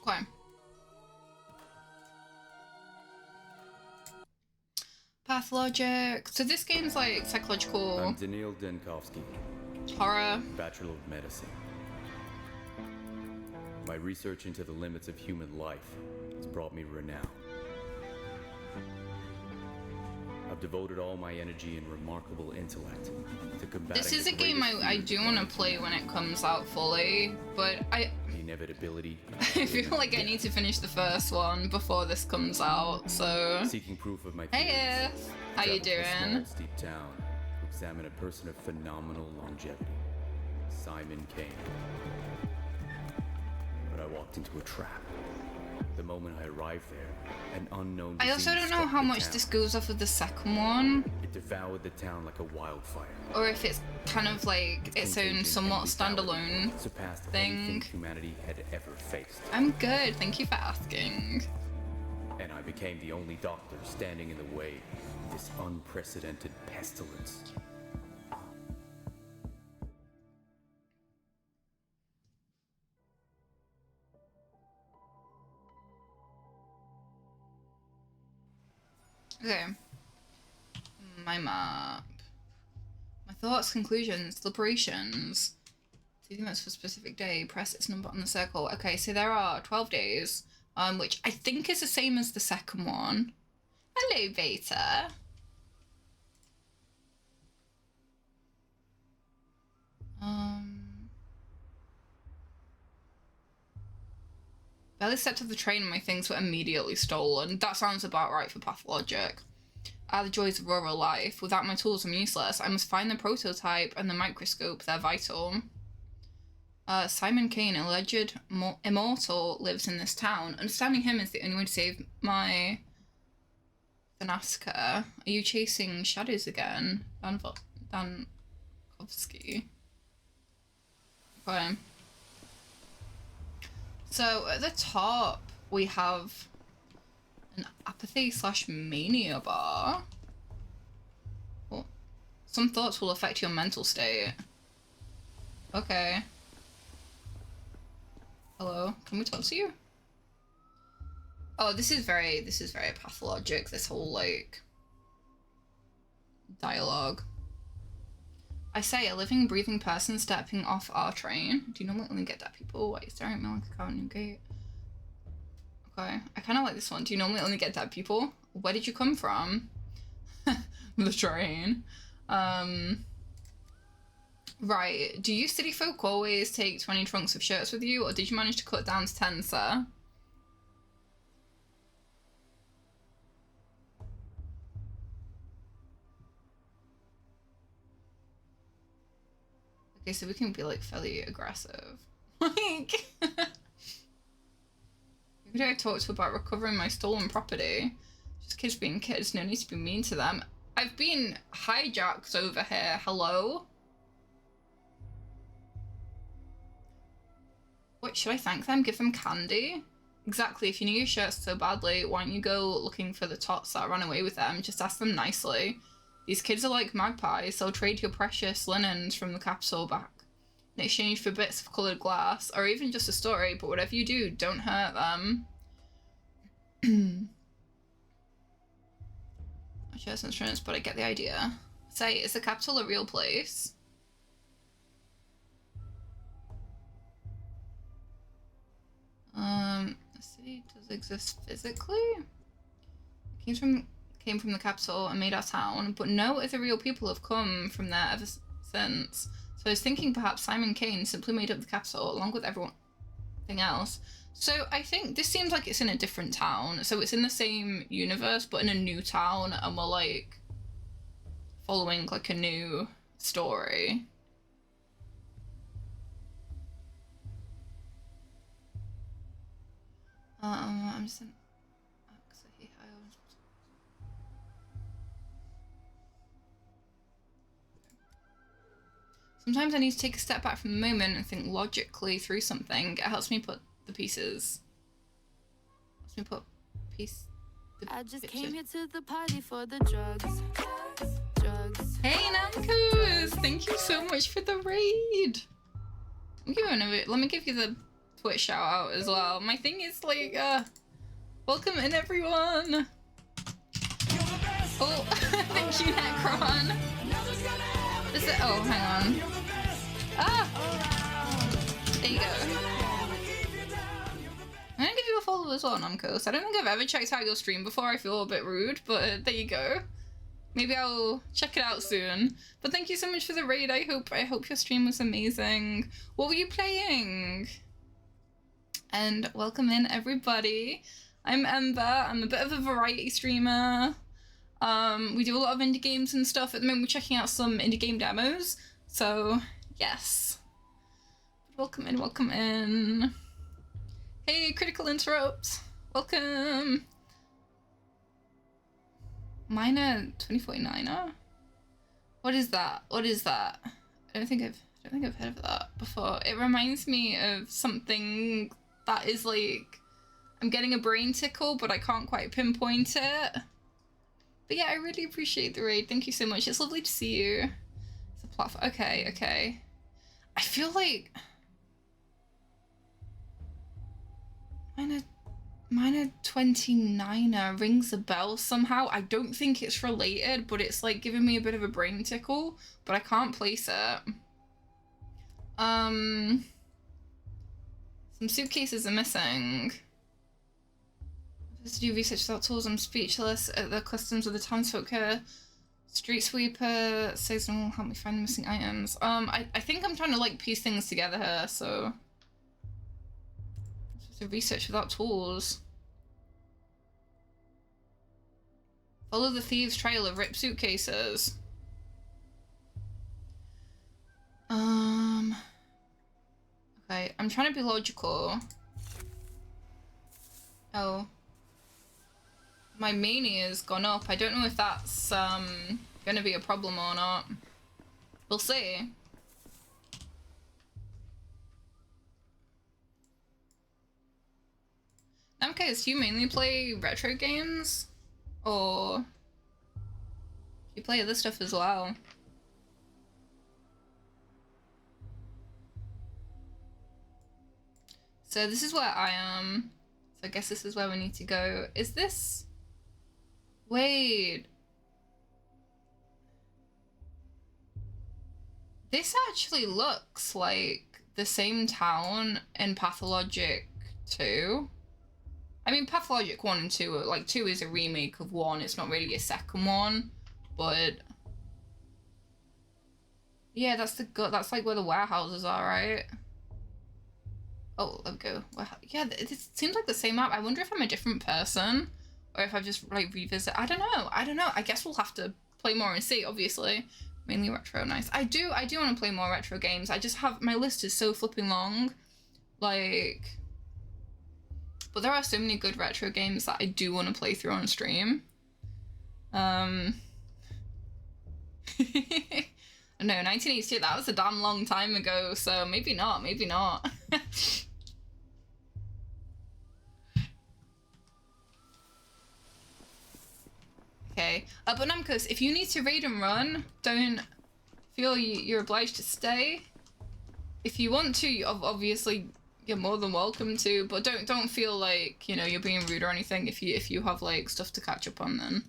Okay. Pathologic. So this game's like psychological. I'm Daniil Denkovsky, horror. Bachelor of Medicine. My research into the limits of human life has brought me renown. I've devoted all my energy and remarkable intellect to combating. This is a game I do want to play when it comes out fully, but the inevitability. I feel like I need to finish the first one before this comes out. So seeking proof of my hey, how you doing? Small, steep town to examine a person of phenomenal longevity, Simon Kane. But I walked into a trap. The moment I arrived there, an unknown I also don't know how much this goes off of the second one. It devoured the town like a wildfire. Or if it's kind of like its own somewhat standalone surpassed thing. anything humanity had ever faced. I'm good, thank you for asking. And I became the only doctor standing in the way of this unprecedented pestilence. Okay. My map. My thoughts, conclusions, deliberations. Taking notes for a specific day. Press its number on the circle. Okay, so there are 12 days, which I think is the same as the second one. Hello, Beta. Barely stepped off the train and my things were immediately stolen. That sounds about right for Pathologic. The joys of rural life. Without my tools, I'm useless. I must find the prototype and the microscope. They're vital. Simon Kane, alleged immortal, lives in this town. Understanding him is the only way to save my Thanaska. Are you chasing shadows again? Dankovsky. Okay. So at the top, we have an apathy/mania bar. Well, some thoughts will affect your mental state. Okay. Hello, can we talk to you? Oh, this is very pathologic, this whole, like, dialogue. I say, a living, breathing person stepping off our train. Do you normally only get dead people? Why are you staring at me like a cow in Newgate? Okay, I kind of like this one. Do you normally only get dead people? Where did you come from? The train. Right. Do you city folk always take 20 trunks of shirts with you, or did you manage to cut down to 10, sir? Okay, so we can be, like, fairly aggressive. Like... Who did I talk to about recovering my stolen property? Just kids being kids, no need to be mean to them. I've been hijacked over here, hello? What, should I thank them? Give them candy? Exactly, if you need your shirts so badly, why don't you go looking for the tots that ran away with them? Just ask them nicely. These kids are like magpies, they'll trade your precious linens from the capsule back in exchange for bits of coloured glass, or even just a story, but whatever you do, don't hurt them. I share some insurance, but I get the idea. Say, is the capital a real place? The city does exist physically? It came from the capital and made our town, but no other real people have come from there ever since. So I was thinking perhaps Simon Kane simply made up the capital along with everything else. So I think this seems like it's in a different town. So it's in the same universe, but in a new town, and we're like following like a new story. I'm just in... Sometimes I need to take a step back from the moment and think logically through something. It helps me put the pieces. I just came here to the party for the drugs. Hey Namcoos! Thank you so much for the raid. Let me give you the Twitch shout out as well. My thing is like, welcome in everyone. Oh, thank you, Necron. Is it? Oh, hang on. Ah, there you go. I'm gonna give you a follow as well, Namco. I don't think I've ever checked out your stream before. I feel a bit rude, but there you go. Maybe I'll check it out soon. But thank you so much for the raid. I hope your stream was amazing. What were you playing? And welcome in everybody. I'm Ember. I'm a bit of a variety streamer. We do a lot of indie games and stuff. At the moment we're checking out some indie game demos. So yes. Welcome in, welcome in. Hey, Critical Interrupt. Welcome. Miner 2049er? What is that? What is that? I don't think I've heard of that before. It reminds me of something that is like, I'm getting a brain tickle, but I can't quite pinpoint it. But yeah, I really appreciate the raid. Thank you so much. It's lovely to see you. It's a platform. Okay, okay. I feel like Miner 29er rings a bell somehow. I don't think it's related, but it's like giving me a bit of a brain tickle, but I can't place it. Some suitcases are missing. To do research without tools, I'm speechless at the customs of the townsfolk here. Street sweeper says no one will help me find the missing items. I think I'm trying to like piece things together here, so to research without tools. Follow the thieves' trail of ripped suitcases. Okay, I'm trying to be logical. Oh. My mania's gone up. I don't know if that's gonna be a problem or not. We'll see. Namcase, do you mainly play retro games? Or do you play other stuff as well? So this is where I am. So I guess this is where we need to go. Is this... Wait. This actually looks like the same town in Pathologic 2. I mean, Pathologic 1 and 2 are, like, 2 is a remake of 1. It's not really a second one, but... Yeah, that's like where the warehouses are, right? Oh, there we go. Yeah, it seems like the same map. I wonder if I'm a different person, or if I've just, like, revisit. I don't know. I guess we'll have to play more and see, obviously. Mainly retro, nice. I do want to play more retro games. I just have... My list is so flipping long. Like... But there are so many good retro games that I do want to play through on stream. No, 1988, that was a damn long time ago, so maybe not, maybe not. Okay, but Namcos, if you need to raid and run, don't feel you're obliged to stay. If you want to, obviously you're more than welcome to, but don't feel like, you know, you're being rude or anything if you have like stuff to catch up on. Then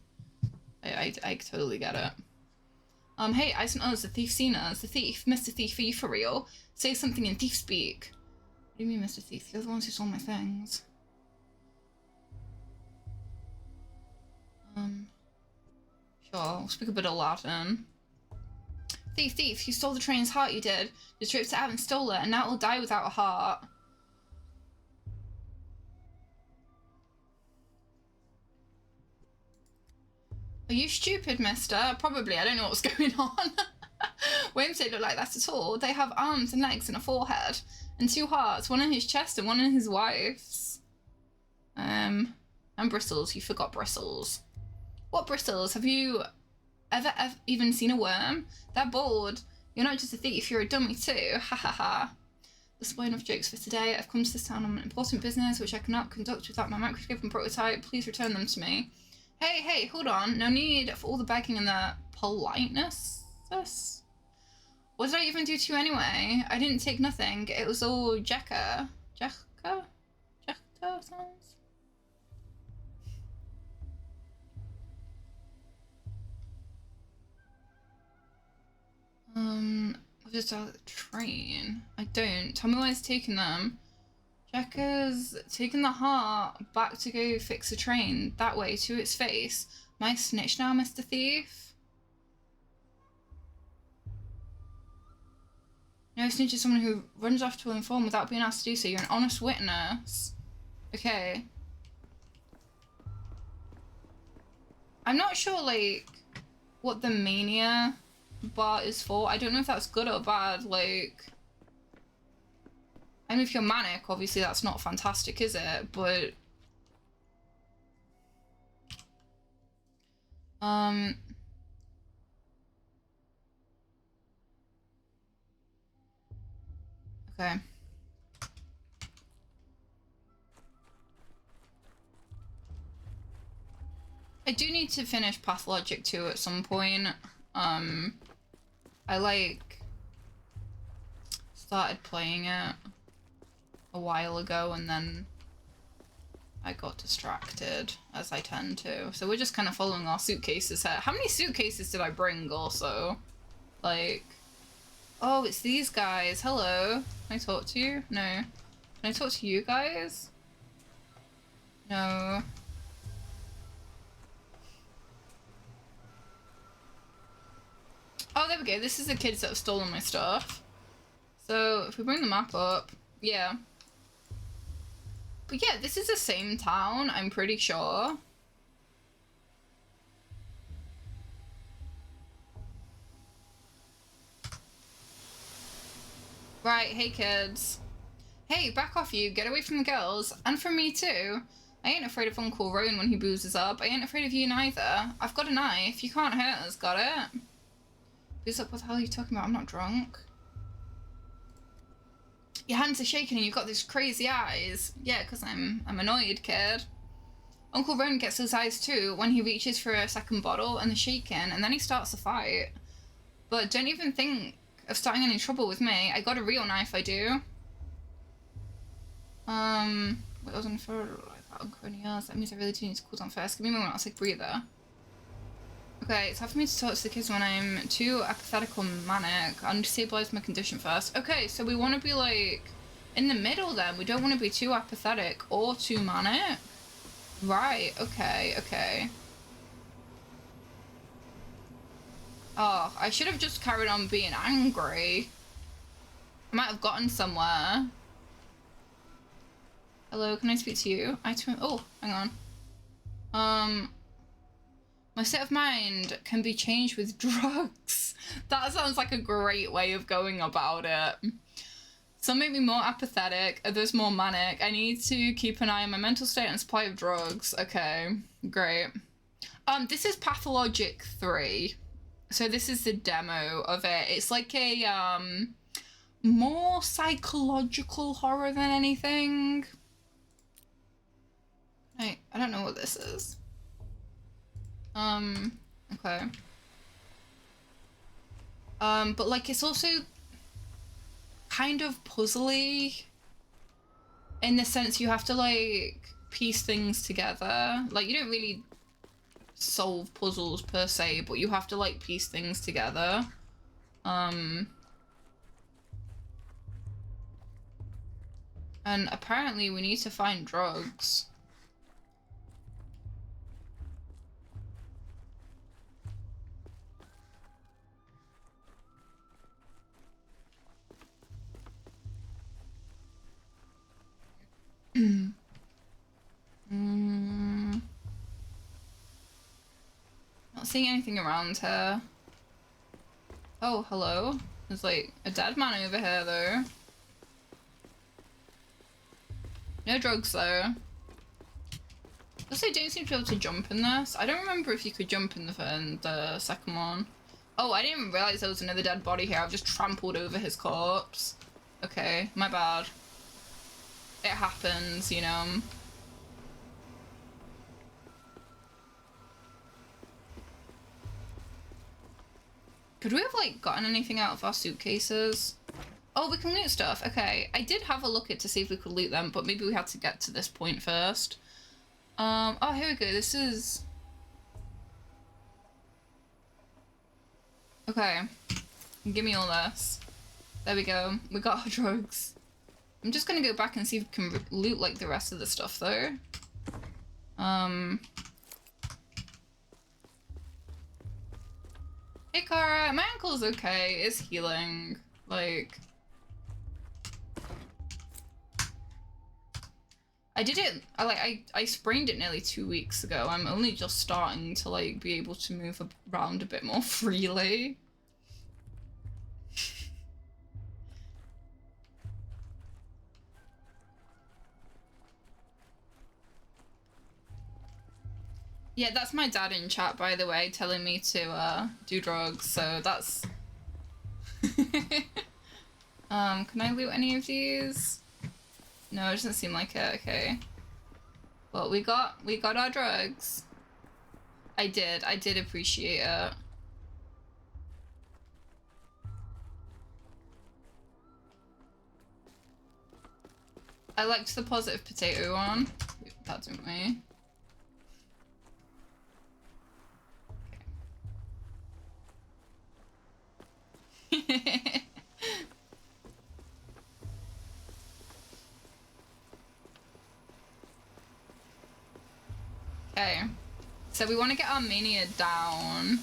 I totally get it. Hey, I sent us the thief seen us. The thief, Mr. Thief, are you for real? Say something in thief speak. What do you mean, Mr. Thief? You're the ones who stole my things. Sure, I'll speak a bit of Latin. Thief, thief, you stole the train's heart, you did. You stripped it out and stole it, and now it will die without a heart. Are you stupid, mister? Probably, I don't know what's going on. Won't they look like that at all? They have arms and legs and a forehead. And 2 hearts, one in his chest and one in his wife's. And bristles, you forgot bristles. What bristles? Have you ever even seen a worm? They're bored. You're not just a thief, you're a dummy too. Ha ha ha. That's why enough jokes for today. I've come to this town on an important business which I cannot conduct without my microscope and prototype. Please return them to me. Hey, hold on. No need for all the begging and the politeness. What did I even do to you anyway? I didn't take nothing. It was all Jekka. Jekka? Jekka sounds? Just a train. I don't. Tell me why it's taking them. Jekka's taking the heart back to go fix a train that way to its face. Am I snitch now, Mr. Thief? No, snitch is someone who runs off to inform without being asked to do so. You're an honest witness. Okay. I'm not sure, like, what the mania bar is for. I don't know if that's good or bad, like... I mean, if you're manic, obviously that's not fantastic, is it? But... Okay. I do need to finish Pathologic 2 at some point. I like started playing it a while ago and then I got distracted, as I tend to. So we're just kind of following our suitcases here. How many suitcases did I bring also? Like, oh, it's these guys. Hello. Can I talk to you? No. Can I talk to you guys? No. Oh, there we go. This is the kids that have stolen my stuff. So, if we bring the map up, yeah. But yeah, this is the same town, I'm pretty sure. Right, hey kids. Hey, back off you, get away from the girls. And from me too. I ain't afraid of Uncle Rowan when he boozes up. I ain't afraid of you neither. I've got a knife, you can't hurt us, got it? Booze up, what the hell are you talking about? I'm not drunk. Your hands are shaking and you've got these crazy eyes. Yeah, because I'm annoyed, kid. Uncle Rowan gets those eyes too when he reaches for a second bottle and the shaking, and then he starts a fight. But don't even think of starting any trouble with me. I got a real knife, I do. Wait, I was on for like that Uncle Rowan years. That means I really do need to cool down first. Give me a moment, I'll take a breather. Okay, it's hard for me to talk to the kids when I'm too apathetic or manic. I'll destabilize my condition first. Okay, so we want to be like in the middle then. We don't want to be too apathetic or too manic. Right, okay, okay. Oh, I should have just carried on being angry. I might have gotten somewhere. Hello, can I speak to you? Oh, hang on. My state of mind can be changed with drugs. That sounds like a great way of going about it. Some make me more apathetic, others more manic. I need to keep an eye on my mental state and supply of drugs. Okay, great. This is Pathologic 3. So this is the demo of it. It's like a, more psychological horror than anything. I don't know what this is. Okay. But like it's also kind of puzzly in the sense you have to like piece things together. Like you don't really solve puzzles per se, but you have to like piece things together. And apparently we need to find drugs. Not seeing anything around here. Oh, hello. There's like a dead man over here though. No drugs though. Also, don't seem to be able to jump in this. I don't remember if you could jump in the second one. Oh, I didn't even realise there was another dead body here. I've just trampled over his corpse. Okay, my bad. It happens, you know. Could we have, like, gotten anything out of our suitcases? Oh, we can loot stuff. Okay, I did have a look at to see if we could loot them, but maybe we had to get to this point first. Oh, here we go. This is... Okay. Give me all this. There we go. We got our drugs. I'm just gonna go back and see if we can loot, like, the rest of the stuff, though. Hey, Cara. My ankle's okay. It's healing. Like... I sprained it nearly 2 weeks ago. I'm only just starting to, like, be able to move around a bit more freely. Yeah, that's my dad in chat, by the way, telling me to, do drugs, so that's... can I loot any of these? No, it doesn't seem like it, okay. Well, we got our drugs. I did appreciate it. I liked the positive potato one. That didn't we? Okay. Okay, so we want to get our mania down.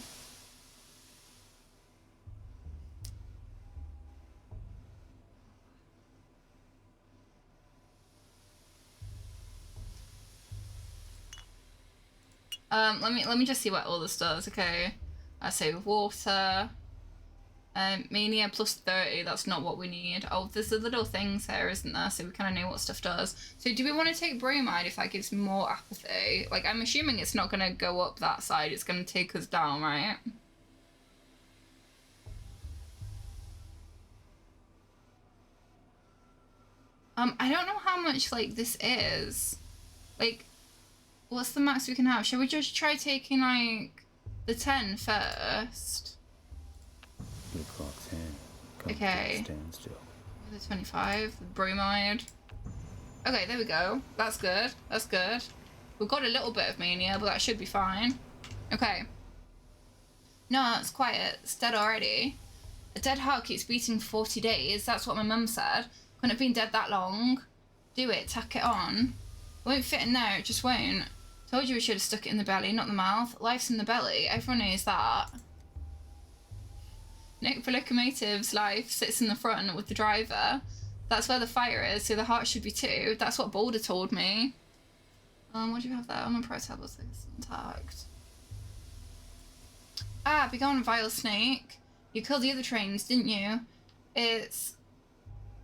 Let me just see what all this does. Okay, I say water. Mania plus 30, that's not what we need. Oh, there's the little things here, isn't there? So we kind of know what stuff does. So do we want to take bromide if that gives more apathy? Like, I'm assuming it's not going to go up that side. It's going to take us down, right? I don't know how much, like, this is. Like, what's the max we can have? Shall we just try taking, like, the 10 first? The clock's hand. Okay. Standstill. The 25, the bromide. Okay, there we go. That's good. That's good. We've got a little bit of mania, but that should be fine. Okay. No, it's quiet. It's dead already. A dead heart keeps beating for 40 days. That's what my mum said. Couldn't have been dead that long. Do it. Tack it on. It won't fit in there. It just won't. Told you we should have stuck it in the belly, not the mouth. Life's in the belly. Everyone knows that. Nick for locomotives, life sits in the front with the driver. That's where the fire is, so the heart should be too. That's what Boulder told me. What do you have there? I'm on pro tablets, it's intact. Ah, begone, vile snake. You killed the other trains, didn't you? It's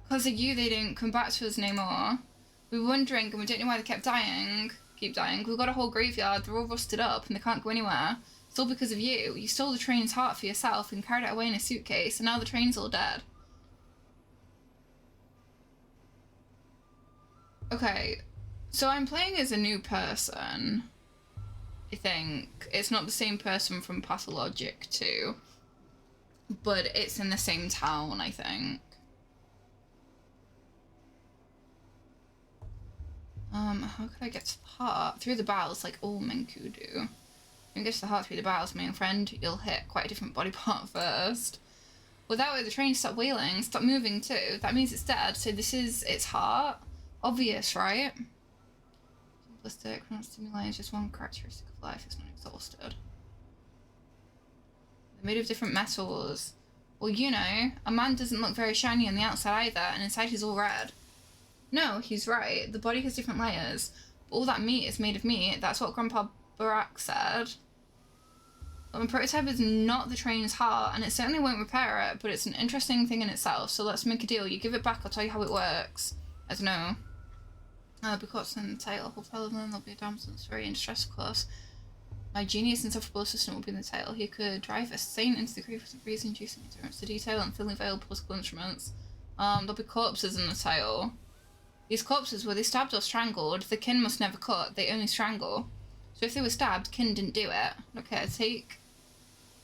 because of you they didn't come back to us no more. We were wondering and we don't know why they keep dying. We've got a whole graveyard, they're all rusted up and they can't go anywhere. It's all because of you. You stole the train's heart for yourself and carried it away in a suitcase, and now the train's all dead. Okay, so I'm playing as a new person. I think. It's not the same person from Pathologic 2, but it's in the same town, I think. How could I get to the heart? Through the bowels, like all Menku do. When you get to the heart through the bowels, my friend, you'll hit quite a different body part first. Well, that way the train stopped wheeling, stopped moving too. That means it's dead, so this is its heart. Obvious, right? Simplistic, not stimuli is just one characteristic of life, it's not exhausted. They're made of different metals. Well, you know, a man doesn't look very shiny on the outside either, and inside he's all red. No, he's right. The body has different layers. But all that meat is made of meat. That's what Grandpa Barack said. But my prototype is not the train's heart, and it certainly won't repair it, but it's an interesting thing in itself, so let's make a deal. You give it back, I'll tell you how it works. I don't know. Because in the title, I'll tell them there'll be a damsel that's very in distress, of course. My genius insufferable assistant will be in the title. He could drive a saint into the grave with some freeze-inducing endurance to detail and thinly veiled political instruments. There'll be corpses in the title. These corpses, were they stabbed or strangled? The kin must never cut, they only strangle. So if they were stabbed, kin didn't do it. Okay, take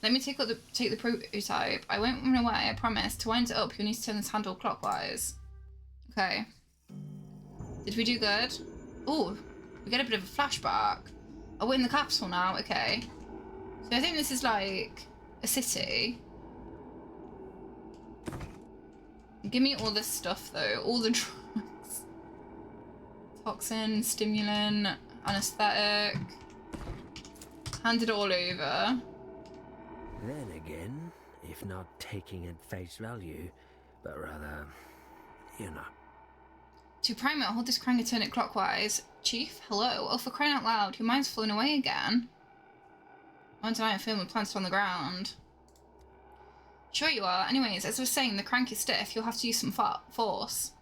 Let me take the prototype. I won't run away, I promise. To wind it up, you'll need to turn this handle clockwise. Okay. Did we do good? Oh, we get a bit of a flashback. Oh, we're in the capsule now, okay. So I think this is like a city. Give me all this stuff though, all the drugs. Toxin, stimulant, anesthetic. Hand it all over. Then again, if not taking at face value, but rather, you know. To prime it, hold this crank and turn it clockwise. Chief, hello? Oh, for crying out loud, your mind's flown away again. One tonight, I film with plants on the ground. Sure you are. Anyways, as I was saying, the crank is stiff. You'll have to use some force.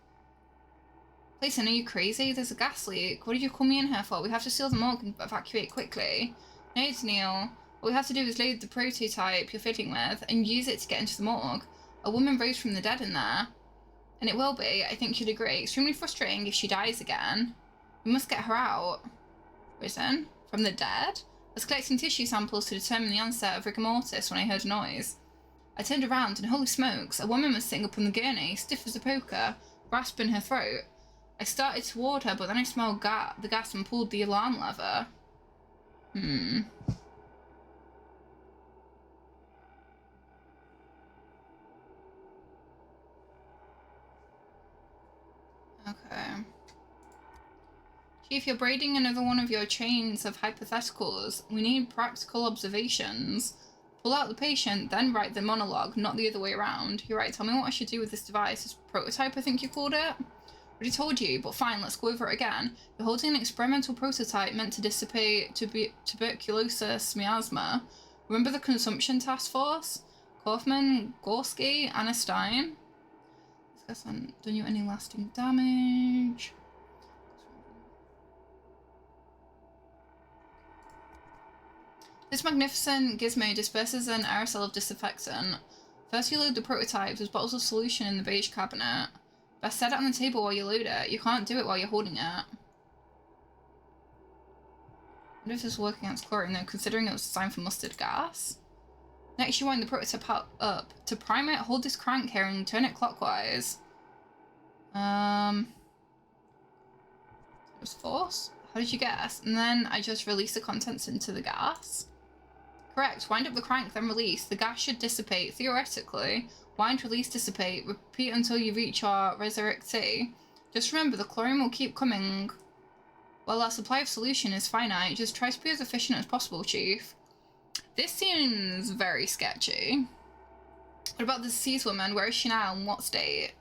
Clayton, are you crazy? There's a gas leak. What did you call me in here for? We have to seal the morgue and evacuate quickly. No, Neil. What we have to do is load the prototype you're fiddling with and use it to get into the morgue. A woman rose from the dead in there. And it will be, I think you'd agree, extremely frustrating if she dies again. We must get her out. Risen? From the dead? I was collecting tissue samples to determine the onset of rigor mortis when I heard a noise. I turned around and holy smokes, a woman was sitting up on the gurney, stiff as a poker, grasping her throat. I started toward her, but then I smelled the gas and pulled the alarm lever. Okay. Chief, you're braiding another one of your chains of hypotheticals. We need practical observations. Pull out the patient, then write the monologue, not the other way around. You're right, tell me what I should do with this device. This prototype, I think you called it? Already told you, but fine, let's go over it again. You're holding an experimental prototype meant to dissipate tuberculosis miasma. Remember the consumption task force? Kaufman, Gorski, Anna Stein? This hasn't done you any lasting damage. This magnificent gizmo disperses an aerosol of disinfectant. First you load the prototype, there's bottles of solution in the beige cabinet. Best set it on the table while you load it. You can't do it while you're holding it. I wonder if this is working against chlorine though, considering it was designed for mustard gas. Next you wind the prototype up. To prime it, hold this crank here and turn it clockwise. It was force? How did you guess? And then I just release the contents into the gas. Correct. Wind up the crank, then release. The gas should dissipate, theoretically. Wind, release, dissipate. Repeat until you reach our resurrect T. Just remember, the chlorine will keep coming. While our supply of solution is finite, just try to be as efficient as possible, Chief. This seems very sketchy. What about the deceased woman? Where is she now? In what state?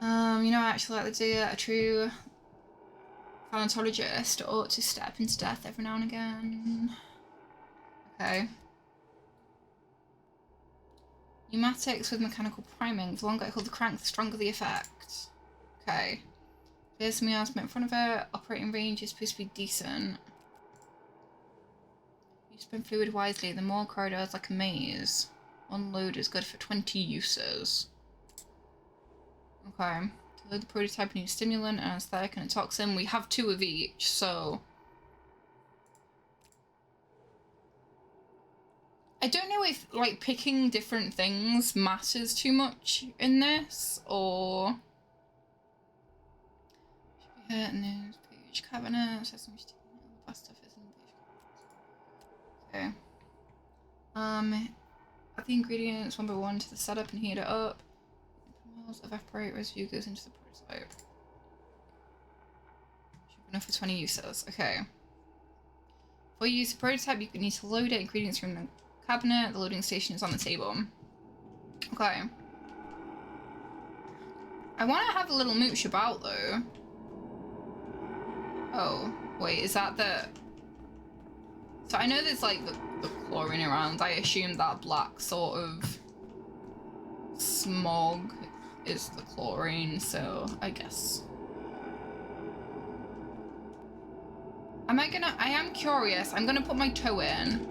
You know, I actually like the idea. A true paleontologist ought to step into death every now and again. Okay. Pneumatics with mechanical priming. The longer I hold the crank, the stronger the effect. Okay. There's some miasma in front of it. Operating range is supposed to be decent. You spend fluid wisely. The more corridor is like a maze. One load is good for 20 uses. Okay. To load the prototype, we need a stimulant, an anesthetic, and a toxin. We have 2 of each, so... I don't know if, like, picking different things matters too much in this, or... Should be here in this page cabinet. Sesame stick, all the stuff is in the page. Okay. Add the ingredients one by one to the setup and heat it up. Evaporate residue goes into the prototype. Should be enough for 20 uses. Okay. Before you use the prototype, you need to load it. Ingredients from the cabinet. The loading station is on the table. Okay. I want to have a little mooch about though. Oh, wait, is that the... So I know there's like the chlorine around. I assume that black sort of smog is the chlorine, so I guess. I am curious. I'm gonna put my toe in.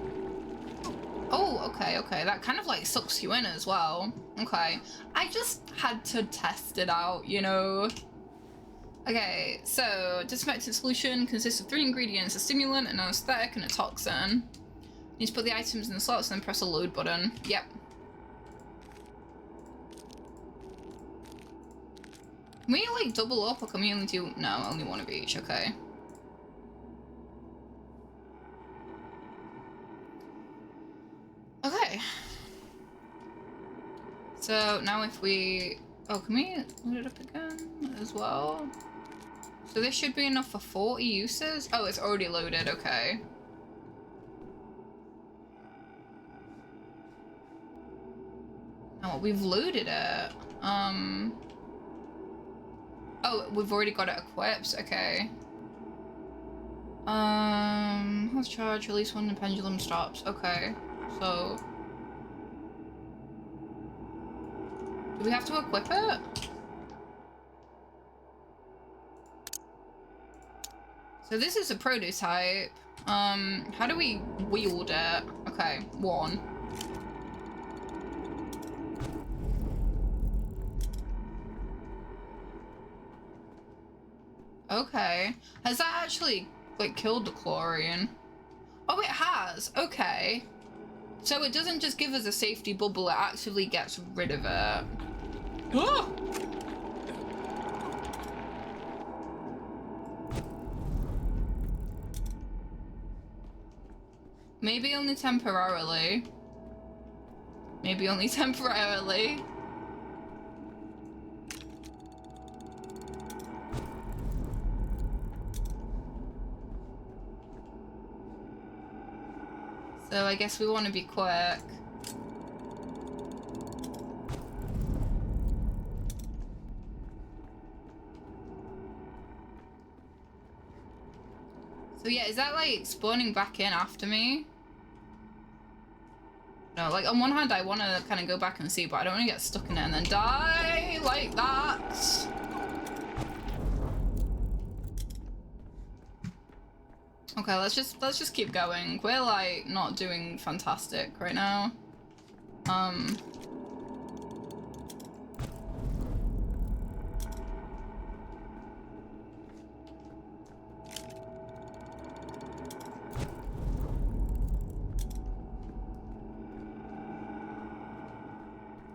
Oh, okay, that kind of like sucks you in as well. Okay, I just had to test it out, you know. Okay, so disinfectant solution consists of 3 ingredients: a stimulant, an anesthetic, and a toxin. You just put the items in the slots and then press a load button. Yep. Can we, like, double up, or can we only do... No, only one of each. Okay. Okay. So, now if we... Oh, can we load it up again as well? So this should be enough for 40 uses? Oh, it's already loaded. Okay. Now, we've loaded it. Oh, we've already got it equipped. Okay. Let's charge, release when the pendulum stops. Okay. So... do we have to equip it? So this is a prototype. How do we wield it? Okay, 1. Okay. Has that actually, like, killed the chlorine? Oh, it has. Okay. So it doesn't just give us a safety bubble, it actively gets rid of it. Oh! Maybe only temporarily. Maybe only temporarily. So I guess we want to be quick. So yeah, is that like spawning back in after me? No, like on one hand I want to kind of go back and see, but I don't want to get stuck in it and then die like that. Okay, let's just keep going. We're like not doing fantastic right now.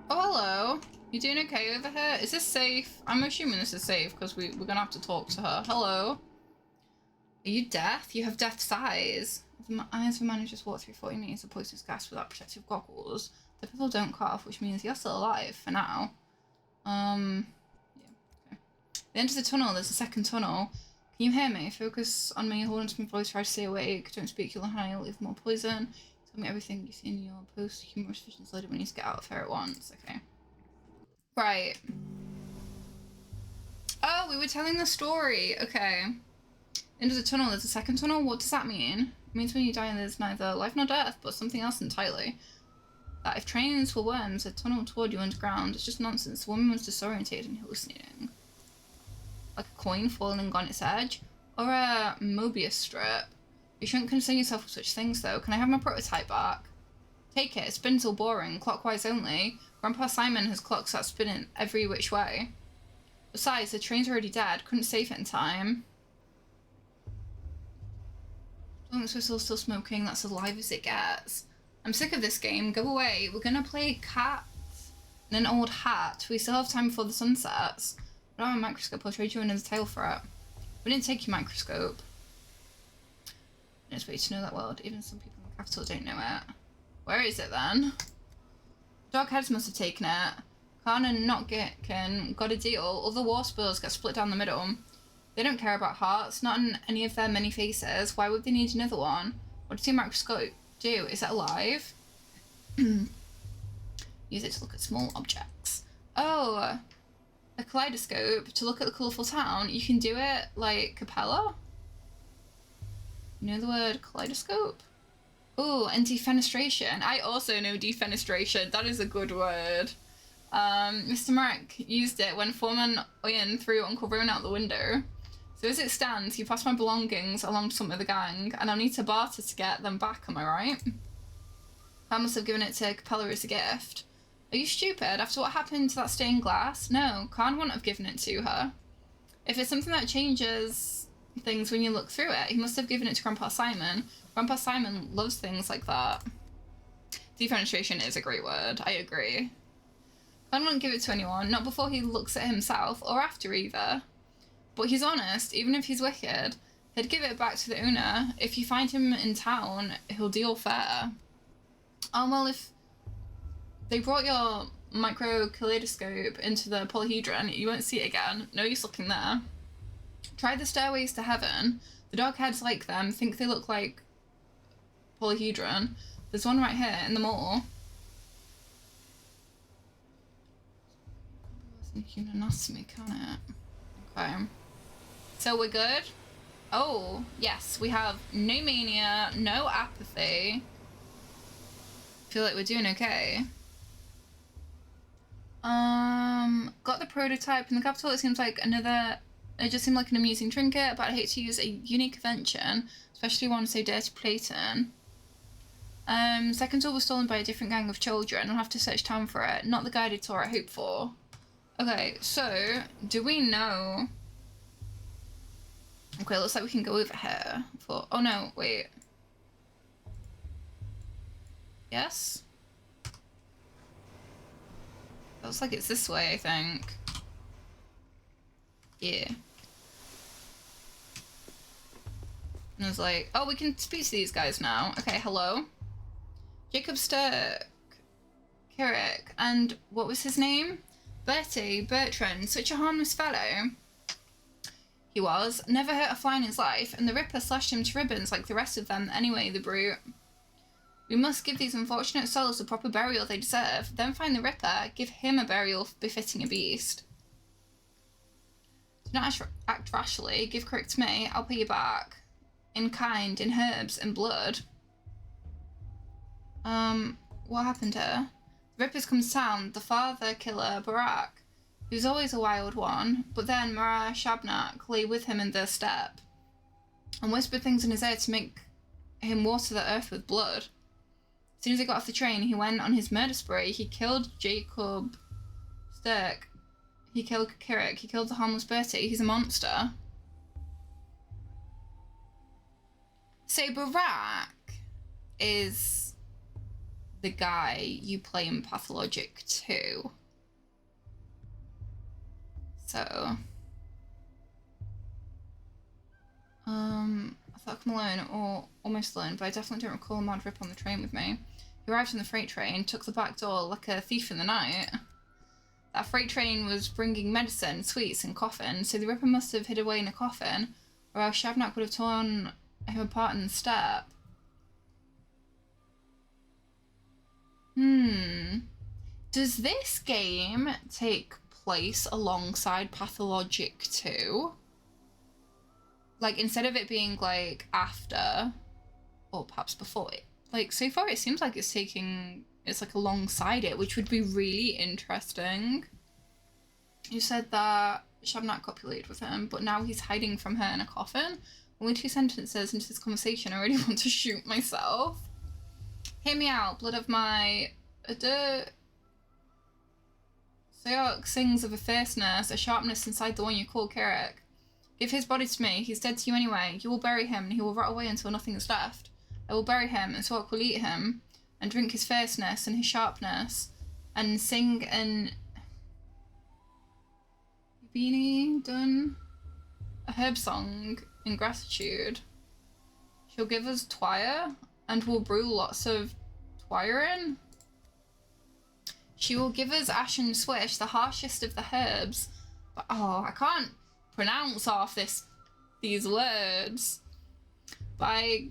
Oh, hello. You doing okay over here? Is this safe? I'm assuming this is safe because we're gonna have to talk to her. Hello. Are you deaf? You have death's eyes. The eyes of a man who just walked through 40 meters of poisonous gas without protective goggles. The people don't cut off, which means you're still alive for now. Yeah, okay. At the end of the tunnel, there's a second tunnel. Can you hear me? Focus on me, hold on to my voice, try to stay awake. Don't speak, you'll inhale, leave more poison. Tell me everything you see in your post-humorous visions later when you need to get out of here at once. Okay. Right. Oh, we were telling the story. Okay. Into the tunnel, there's a second tunnel? What does that mean? It means when you die there's neither life nor death, but something else entirely. That if trains were worms, a tunnel toward you underground. It's just nonsense. The woman was disorientated and hallucinating. Like a coin falling on its edge? Or a Mobius strip? You shouldn't concern yourself with such things, though. Can I have my prototype back? Take it. It spins all boring. Clockwise only. Grandpa Simon has clocks that spin in every which way. Besides, the train's already dead. Couldn't save it in time. As we're still smoking, that's as live as it gets. I'm sick of this game. Go away. We're gonna play cat in an old hat. We still have time before the sun sets. I don't have a microscope. I'll trade you another tail for it. We didn't take your microscope. There's ways to know that world. Even some people in the capital don't know it. Where is it then? Dogheads must have taken it. Khan and Notgitkin got a deal. All the war spoils get split down the middle. They don't care about hearts, not in any of their many faces. Why would they need another one? What does your microscope do? Is it alive? Use it to look at small objects. Oh, a kaleidoscope to look at the colourful town. You can do it like Capella? You know the word kaleidoscope? Oh, and defenestration. I also know defenestration. That is a good word. Mr. Marek used it when Foreman Ian threw Uncle Ron out the window. So as it stands, you pass my belongings along to some of the gang, and I'll need to barter to get them back, am I right? I must have given it to Capella as a gift. Are you stupid? After what happened to that stained glass? No, Khan wouldn't have given it to her. If it's something that changes things when you look through it. He must have given it to Grandpa Simon. Grandpa Simon loves things like that. Defenestration is a great word. I agree. Con won't give it to anyone, not before he looks at himself, or after either. But he's honest, even if he's wicked. He'd give it back to the owner. If you find him in town, he'll deal fair. Oh, well, if they brought your micro kaleidoscope into the polyhedron, you won't see it again. No use looking there. Try the stairways to heaven. The dog heads like them, think they look like polyhedron. There's one right here in the mall. Human anatomy, can it? Okay. So we're good? Oh, yes, we have no mania, no apathy. Feel like we're doing okay. Got the prototype in the capital. It seems like it just seemed like an amusing trinket, but I hate to use a unique invention, especially one so dirty plating. Second tool was stolen by a different gang of children. I'll have to search town for it. Not the guided tour I hoped for. Okay, so, do we know... Okay, looks like we can go over here for... Oh no, wait. Yes? Looks like it's this way, I think. Yeah. And I was like, oh, we can speak to these guys now. Okay, hello. Jacob Sturck. Kirik. And what was his name? Bertrand. Such a harmless fellow. He was. Never hurt a fly in his life, and the Ripper slashed him to ribbons like the rest of them anyway, the brute. We must give these unfortunate souls the proper burial they deserve, then find the Ripper, give him a burial befitting a beast. Do not act rashly, give Crick to me, I'll pay you back. In kind, in herbs, and blood. What happened here? The Rippers come to town, the father killer, Barak. He was always a wild one, but then Marah Shabnak lay with him in their step, and whispered things in his ear to make him water the earth with blood. As soon as he got off the train, he went on his murder spree. He killed Jacob Sturck. He killed Kirik. He killed the harmless Bertie. He's a monster. So Barak is the guy you play in Pathologic 2. So, I thought I'm alone, or almost alone, but I definitely don't recall a mad Rip on the train with me. He arrived on the freight train, took the back door like a thief in the night. That freight train was bringing medicine, sweets, and coffins, so the Ripper must have hid away in a coffin, or else Shabnak would have torn him apart in the step. Does this game take place alongside Pathologic 2? Like, instead of it being, like, after, or perhaps before it. Like, so far it seems like it's like, alongside it, which would be really interesting. You said that Shabnak copulated with him, but now he's hiding from her in a coffin? Only 2 sentences into this conversation, I already want to shoot myself. Hear me out, blood of my... Sayok sings of a fierceness, a sharpness inside the one you call Kirik. Give his body to me, he's dead to you anyway. You will bury him, and he will rot away until nothing is left. I will bury him, and Sayok will eat him, and drink his fierceness and his sharpness, and sing an... Beanie done? A herb song in gratitude. She'll give us twire, and we'll brew lots of twire in. She will give us ashen swish, the harshest of the herbs. But, oh, I can't pronounce half these words. By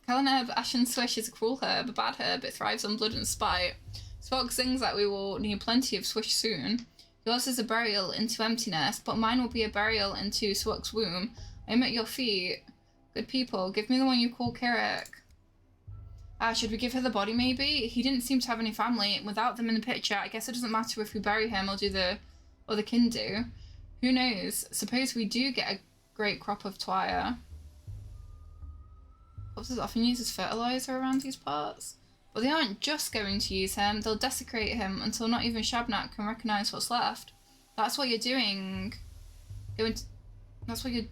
Callan herb, ashen swish is a cruel herb, a bad herb. It thrives on blood and spite. Spock sings that we will need plenty of swish soon. Yours is a burial into emptiness, but mine will be a burial into Swok's womb. I am at your feet. Good people, give me the one you call Kirik. Should we give her the body, maybe? He didn't seem to have any family, and without them in the picture, I guess it doesn't matter if we bury him or the kin do. Who knows? Suppose we do get a great crop of twire. Corpses often used as fertilizer around these parts. But they aren't just going to use him, they'll desecrate him until not even Shabnak can recognise what's left. That's what you're doing. That's what you're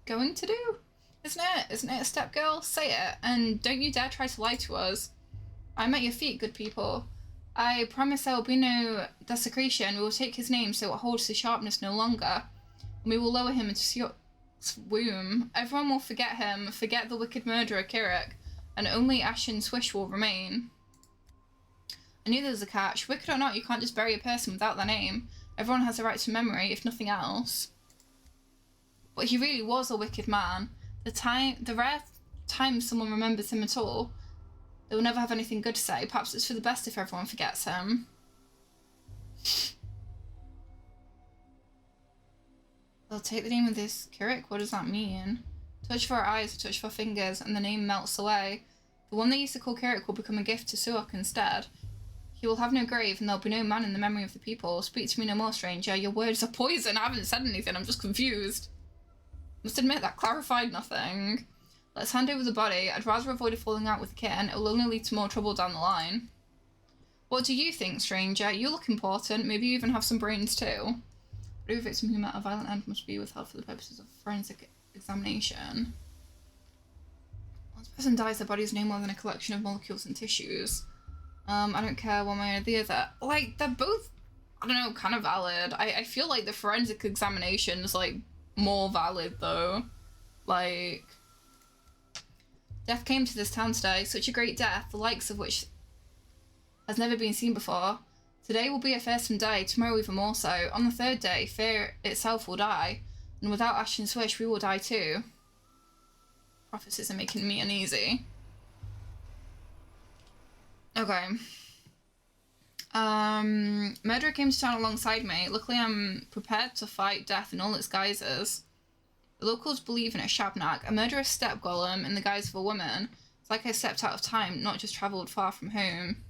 going to do? Isn't it? Isn't it a step girl? Say it, and don't you dare try to lie to us. I'm at your feet, good people. I promise there will be no desecration. We will take his name so it holds his sharpness no longer, and we will lower him into Siok's womb. Everyone will forget him, forget the wicked murderer Kirik, and only Ashen Swish will remain. I knew there was a catch. Wicked or not, you can't just bury a person without their name. Everyone has a right to memory, if nothing else. But he really was a wicked man. The rare time someone remembers him at all, they will never have anything good to say. Perhaps it's for the best if everyone forgets him. They'll take the name of this Kirik? What does that mean? Touch of our eyes, a touch of our fingers, and the name melts away. The one they used to call Kirik will become a gift to Suok instead. He will have no grave, and there'll be no man in the memory of the people. Speak to me no more, stranger. Your words are poison. I haven't said anything. I'm just confused. Must admit, that clarified nothing. Let's hand over the body. I'd rather avoid a falling out with the kitten. It will only lead to more trouble down the line. What do you think, stranger? You look important. Maybe you even have some brains too. Every victim who met a violent end must be withheld for the purposes of forensic examination. Once a person dies, their body is no more than a collection of molecules and tissues. I don't care one way or the other. Like, they're both, I don't know, kind of valid. I feel like the forensic examination is, like, more valid, though. Like, death came to this town today. Such a great death, the likes of which has never been seen before. Today will be a fearsome day, tomorrow even more so. On the third day, fear itself will die. And without Ashen Swish, we will die too. Prophecies are making me uneasy. Okay. Murderer came to town alongside me. Luckily, I'm prepared to fight death in all its guises. The locals believe in a shabnak, a murderous step golem in the guise of a woman. It's like I stepped out of time, not just travelled far from home.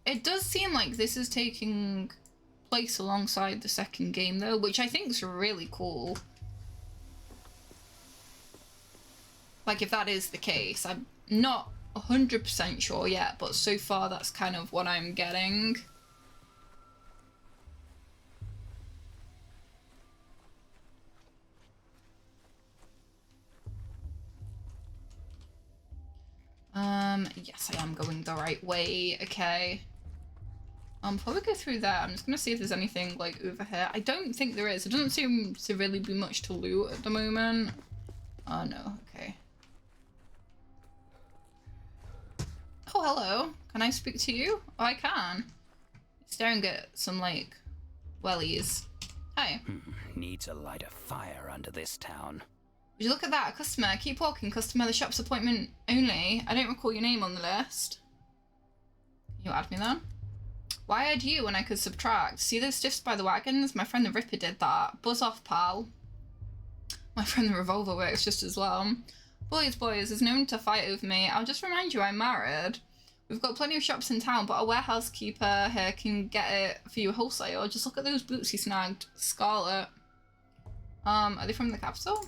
It does seem like this is taking place alongside the second game, though, which I think is really cool. Like, if that is the case, I'm not 100% sure yet, but so far that's kind of what I'm getting. Yes, I am going the right way. Okay. Before we go through there, I'm just gonna see if there's anything, like, over here. I don't think there is. It doesn't seem to really be much to loot at the moment. Oh, no. Okay. Oh, hello. Can I speak to you? Oh, I can. Staring at some, like, wellies. Hi. Needs a light of fire under this town. Would you look at that? A customer. Keep walking, customer. The shop's appointment only. I don't recall your name on the list. Can you add me then? Why add you when I could subtract? See those stiffs by the wagons? My friend the Ripper did that. Buzz off, pal. My friend the Revolver works just as well. Boys, is known to fight over me. I'll just remind you I'm married. We've got plenty of shops in town, but our warehouse keeper here can get it for you wholesale. Just look at those boots he snagged. Scarlet. Are they from the capital?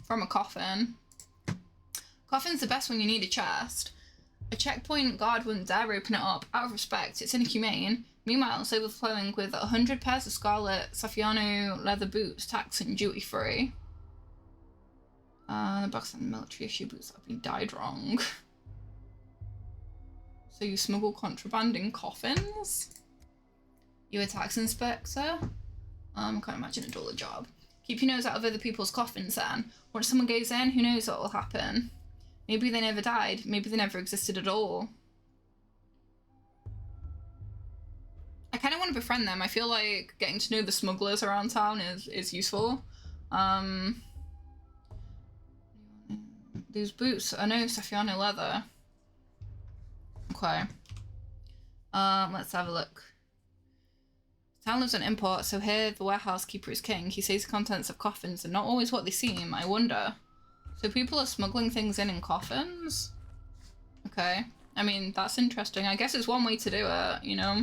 From a coffin. Coffin's the best when you need a chest. A checkpoint guard wouldn't dare open it up. Out of respect, it's inhumane. Meanwhile, it's overflowing with 100 pairs of scarlet Saffiano leather boots, tax and duty free. The box and the military issue boots have been dyed wrong. So you smuggle contraband in coffins? You a tax inspector? I can't imagine a duller job. Keep your nose out of other people's coffins then. Once someone goes in, who knows what will happen? Maybe they never died. Maybe they never existed at all. I kind of want to befriend them. I feel like getting to know the smugglers around town is useful. These boots are no Saffiano leather. Okay. Let's have a look. Town lives on import, so here the warehouse keeper is king. He says the contents of coffins are not always what they seem. I wonder. So people are smuggling things in coffins? Okay. I mean, that's interesting. I guess it's one way to do it, you know?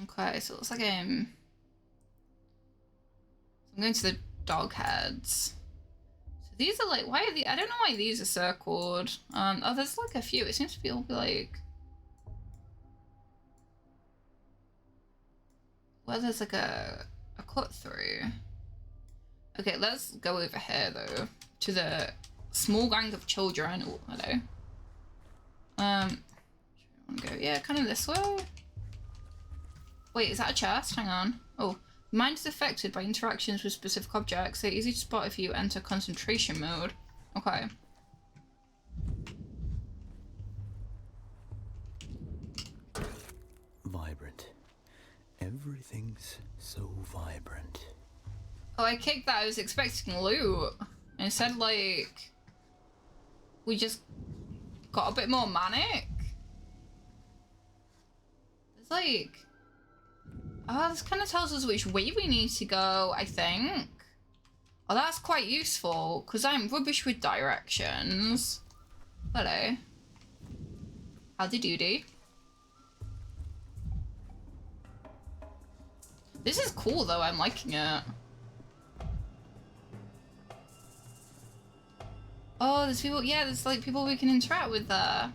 Okay, so it looks like I'm going to the dog heads. These are like, why are the? I don't know why these are circled. Oh, there's like a few. It seems to be all like. Well, there's like a cut through. Okay, let's go over here though to the small gang of children. Oh, hello. Go, yeah, kind of this way. Wait, is that a chest? Hang on. Oh, the mind is affected by interactions with specific objects. They're easy to spot if you enter concentration mode. Okay. Vibrant. Everything's so vibrant. Oh, I kicked that. I was expecting loot. And instead, like, we just got a bit more manic. It's like, oh, this kind of tells us which way we need to go, I think. Oh, that's quite useful, because I'm rubbish with directions. Hello. Howdy doody. This is cool, though. I'm liking it. Oh, there's people, yeah, there's like people we can interact with there.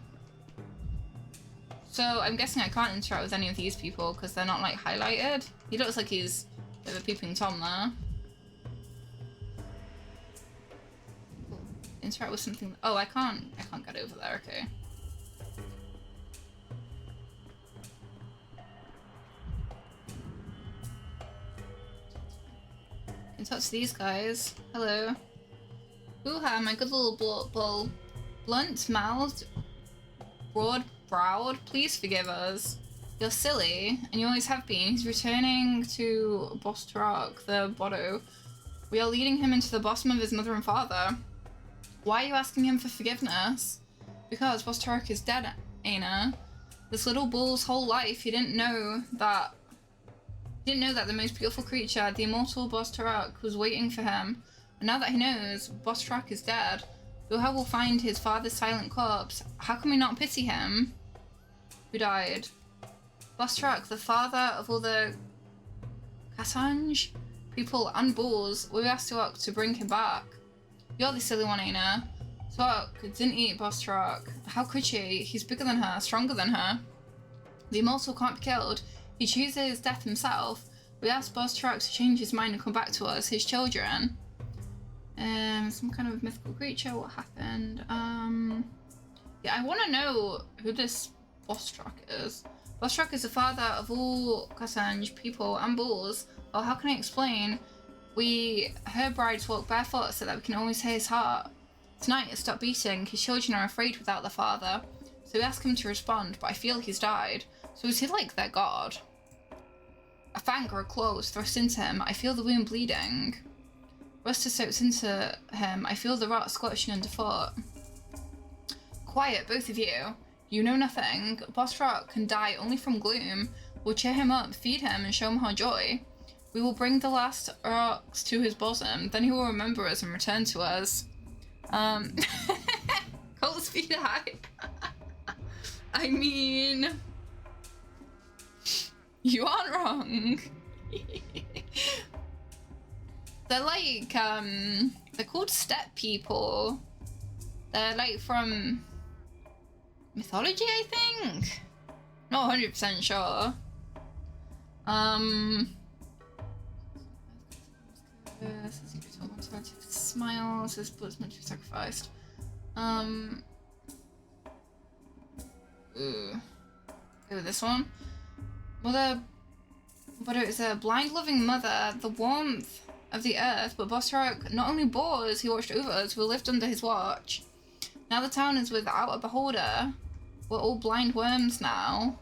So I'm guessing I can't interact with any of these people because they're not like highlighted. He looks like he's a bit of a peeping Tom there. Cool. Interact with something. Oh, I can't get over there, okay. Can talk to these guys. Hello. Hoo-ha, my good little blunt-mouthed, broad-browed, please forgive us. You're silly, and you always have been. He's returning to Bostorak, the Bodo. We are leading him into the bosom of his mother and father. Why are you asking him for forgiveness? Because Bostorak is dead, Aina. This little bull's whole life, he didn't know that the most beautiful creature, the immortal Bostorak, was waiting for him. And now that he knows Bostorak is dead, Luha will find his father's silent corpse. How can we not pity him? Who died? Bostorak, the father of all the Kasanj people and bulls. We asked Tuak to bring him back. You're the silly one, Aina. Tuak didn't eat Bostorak. How could she? He's bigger than her, stronger than her. The immortal can't be killed. He chooses death himself. We asked Bostorak to change his mind and come back to us, his children. Some kind of mythical creature. What happened? Yeah, I want to know who this Bostorak is. Bostorak is the father of all Kasanj people and bulls. Oh, how can I explain? Her brides walk barefoot so that we can always hear his heart. Tonight it stopped beating. His children are afraid without their father. So we ask him to respond, but I feel he's died. So is he like their god? A fang or a claw was thrust into him. I feel the wound bleeding. Rust is soaked into him. I feel the rot scorching underfoot. Quiet, both of you. You know nothing. Bostorak can die only from gloom. We'll cheer him up, feed him, and show him our joy. We will bring the last rocks to his bosom. Then he will remember us and return to us. Cold speed high. I mean, you aren't wrong. They're like, they're called steppe people. They're like from mythology, I think? Not 100% sure. Smile, says blood's meant to be sacrificed. Ooh. Go with this one. But it was a blind loving mother, the warmth of the earth, but Bostorak not only bore us, he watched over us, we lived under his watch. Now the town is without a beholder. We're all blind worms now.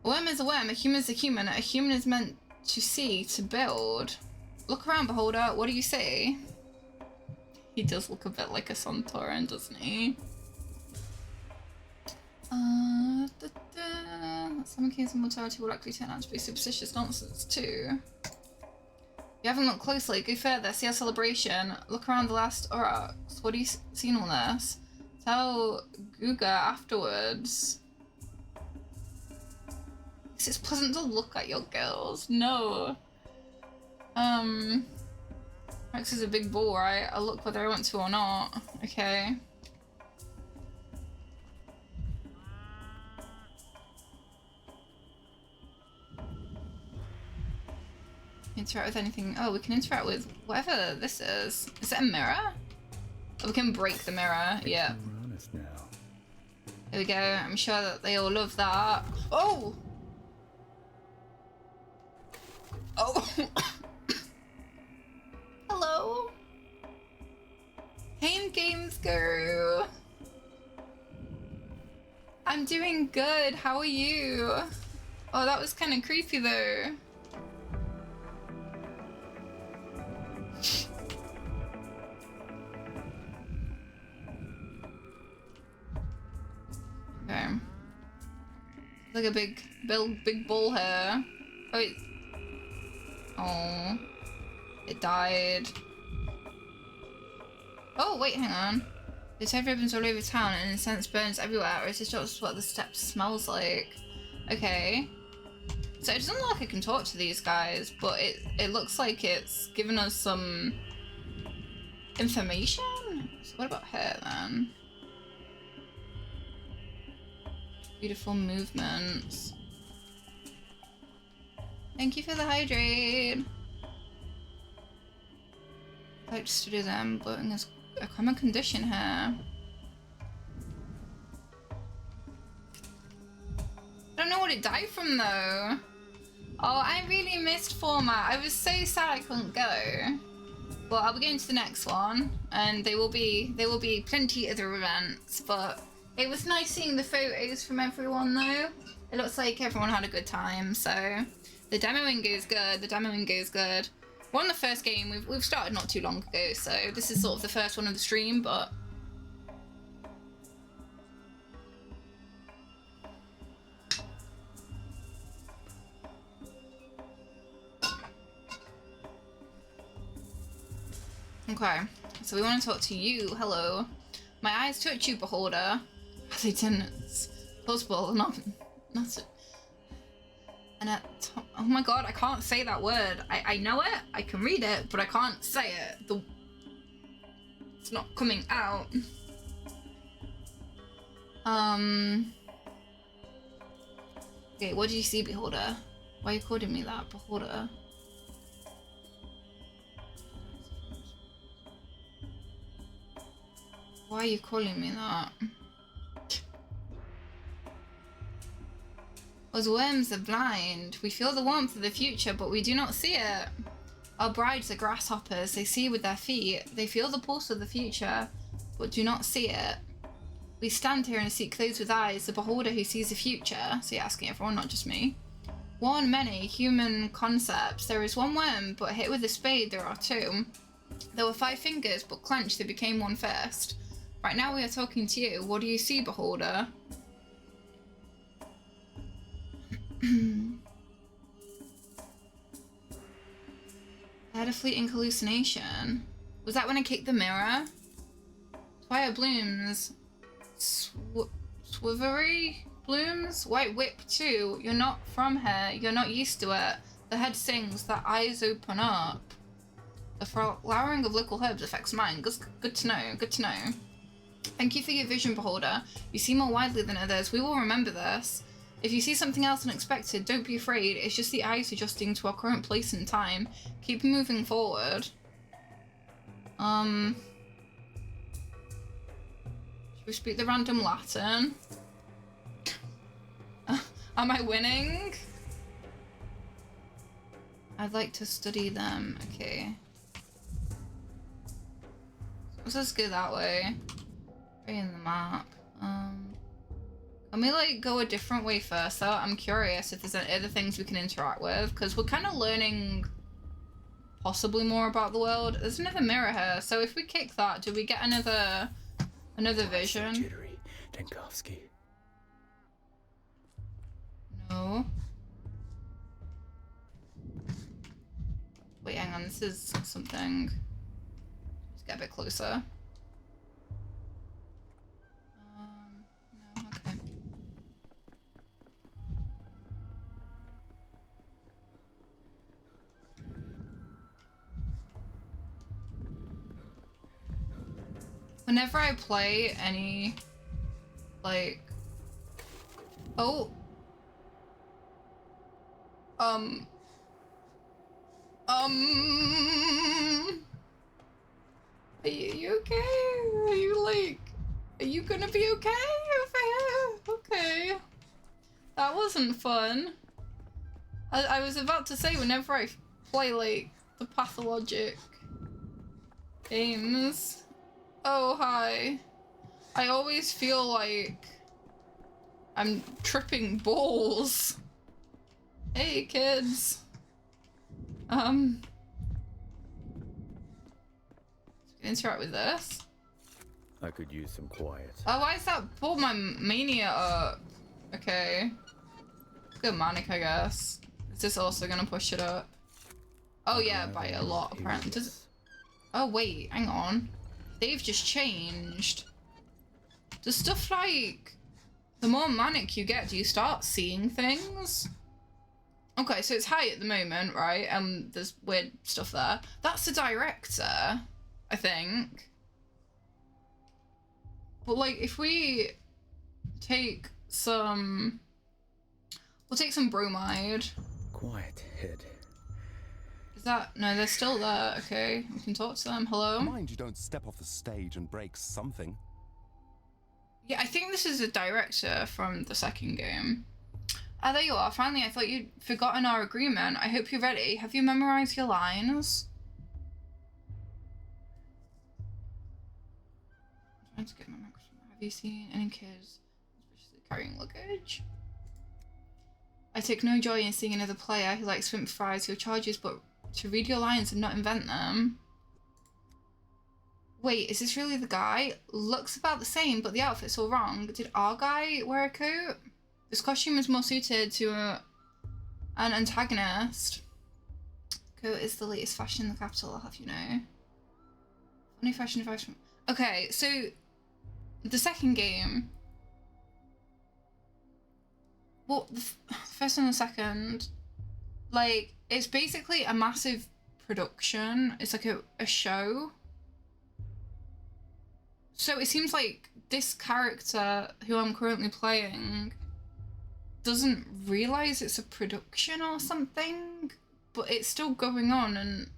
A worm is a worm, a human is a human. A human is meant to see, to build. Look around, beholder, what do you see? He does look a bit like a Santoran, doesn't he? Some cases of mortality will likely turn out to be superstitious nonsense too. You haven't looked closely, go further, see our celebration. Look around the last orcs. What do you see in all this? Tell Guga afterwards. It's pleasant to look at your girls. No. Rex is a big ball, right? I'll look whether I want to or not. Okay. Interact with anything. Oh, we can interact with whatever this is. Is it a mirror? Oh, we can break the mirror. Yeah. We're honest now. There we go. I'm sure that they all love that. Oh! Oh! Hello? Hey, Games Guru. I'm doing good. How are you? Oh, that was kind of creepy though. Okay. Like a big bull here. Oh, oh, it died. Oh, wait, hang on. There's head ribbons all over town and in a sense burns everywhere, or is this just what the steps smells like? Okay. So it doesn't look like I can talk to these guys, but it looks like it's given us some information. So what about her then? Beautiful movements. Thank you for the hydrate. I'd like to study them. Bloating is a common condition here. I don't know what it died from though. Oh, I really missed format. I was so sad I couldn't go. Well, I'll be going to the next one, and there will be plenty other events. But it was nice seeing the photos from everyone though. It looks like everyone had a good time. So the demoing goes good. The demoing goes good. We're on the first game. We've started not too long ago, so this is sort of the first one of the stream, but. Okay, so we want to talk to you. Hello. My eyes touch you, beholder. They didn't. It's possible. Not. Oh my god, I can't say that word. I know it. I can read it, but I can't say it. It's not coming out. Okay, what did you see, beholder? Why are you calling me that, beholder? Why are you calling me that? Us worms are blind. We feel the warmth of the future, but we do not see it. Our brides are grasshoppers. They see with their feet. They feel the pulse of the future, but do not see it. We stand here and seek those with eyes, the beholder who sees the future. So you're asking everyone, not just me. One many human concepts. There is one worm, but hit with a spade there are two. There were 5 fingers, but clenched they became one first. Right now we are talking to you. What do you see, beholder? I had a fleeting hallucination. Was that when I kicked the mirror? Twilight blooms. Swivery blooms? White whip too. You're not from here. You're not used to it. The head sings. The eyes open up. The flowering of local herbs affects mine. Good to know. Good to know. Thank you for your vision, beholder. You see more widely than others. We will remember this. If you see something else unexpected, don't be afraid. It's just the eyes adjusting to our current place and time. Keep moving forward. Should we speak the random Latin? Am I winning? I'd like to study them. Okay. Let's just go that way. Right in the map. Can we like go a different way first though? I'm curious if there's any other things we can interact with, because we're kind of learning possibly more about the world. There's another mirror here, so if we kick that, do we get another vision? Jittery, Denkovsky. No. Wait, hang on, this is something. Let's get a bit closer. No, okay. Whenever I play any, like, oh, are you okay? Are you like, are you gonna be okay over here? Okay. That wasn't fun. I was about to say, whenever I play, like, the Pathologic games. Oh, hi. I always feel like I'm tripping balls. Hey, kids. Interact with this. I could use some quiet. Oh, why is that pulled my mania up? Okay. Good manic, I guess. Is this also gonna push it up? Oh yeah, by a lot apparently. Does it... Oh wait, hang on. They've just changed. Does stuff like... The more manic you get, do you start seeing things? Okay, so it's high at the moment, right? There's weird stuff there. That's the director, I think. But like, if we take some... We'll take some bromide. Quiet, head. Is that... No, they're still there. Okay, we can talk to them. Hello? Mind you don't step off the stage and break something. Yeah, I think this is the director from the second game. Ah, there you are. Finally, I thought you'd forgotten our agreement. I hope you're ready. Have you memorized your lines? I'm trying to get my microphone. Have you seen any kids especially carrying luggage? I take no joy in seeing another player who likes to improvise your charges, but to read your lines and not invent them. Wait, is this really the guy? Looks about the same, but the outfit's all wrong. Did our guy wear a coat? This costume is more suited to an antagonist. Coat is the latest fashion in the capital, I'll have you know. Funny fashion advice from... Okay, so the second game... Well, the first and the second, like, it's basically a massive production. It's like a show. So it seems like this character, who I'm currently playing, doesn't realise it's a production or something, but it's still going on, and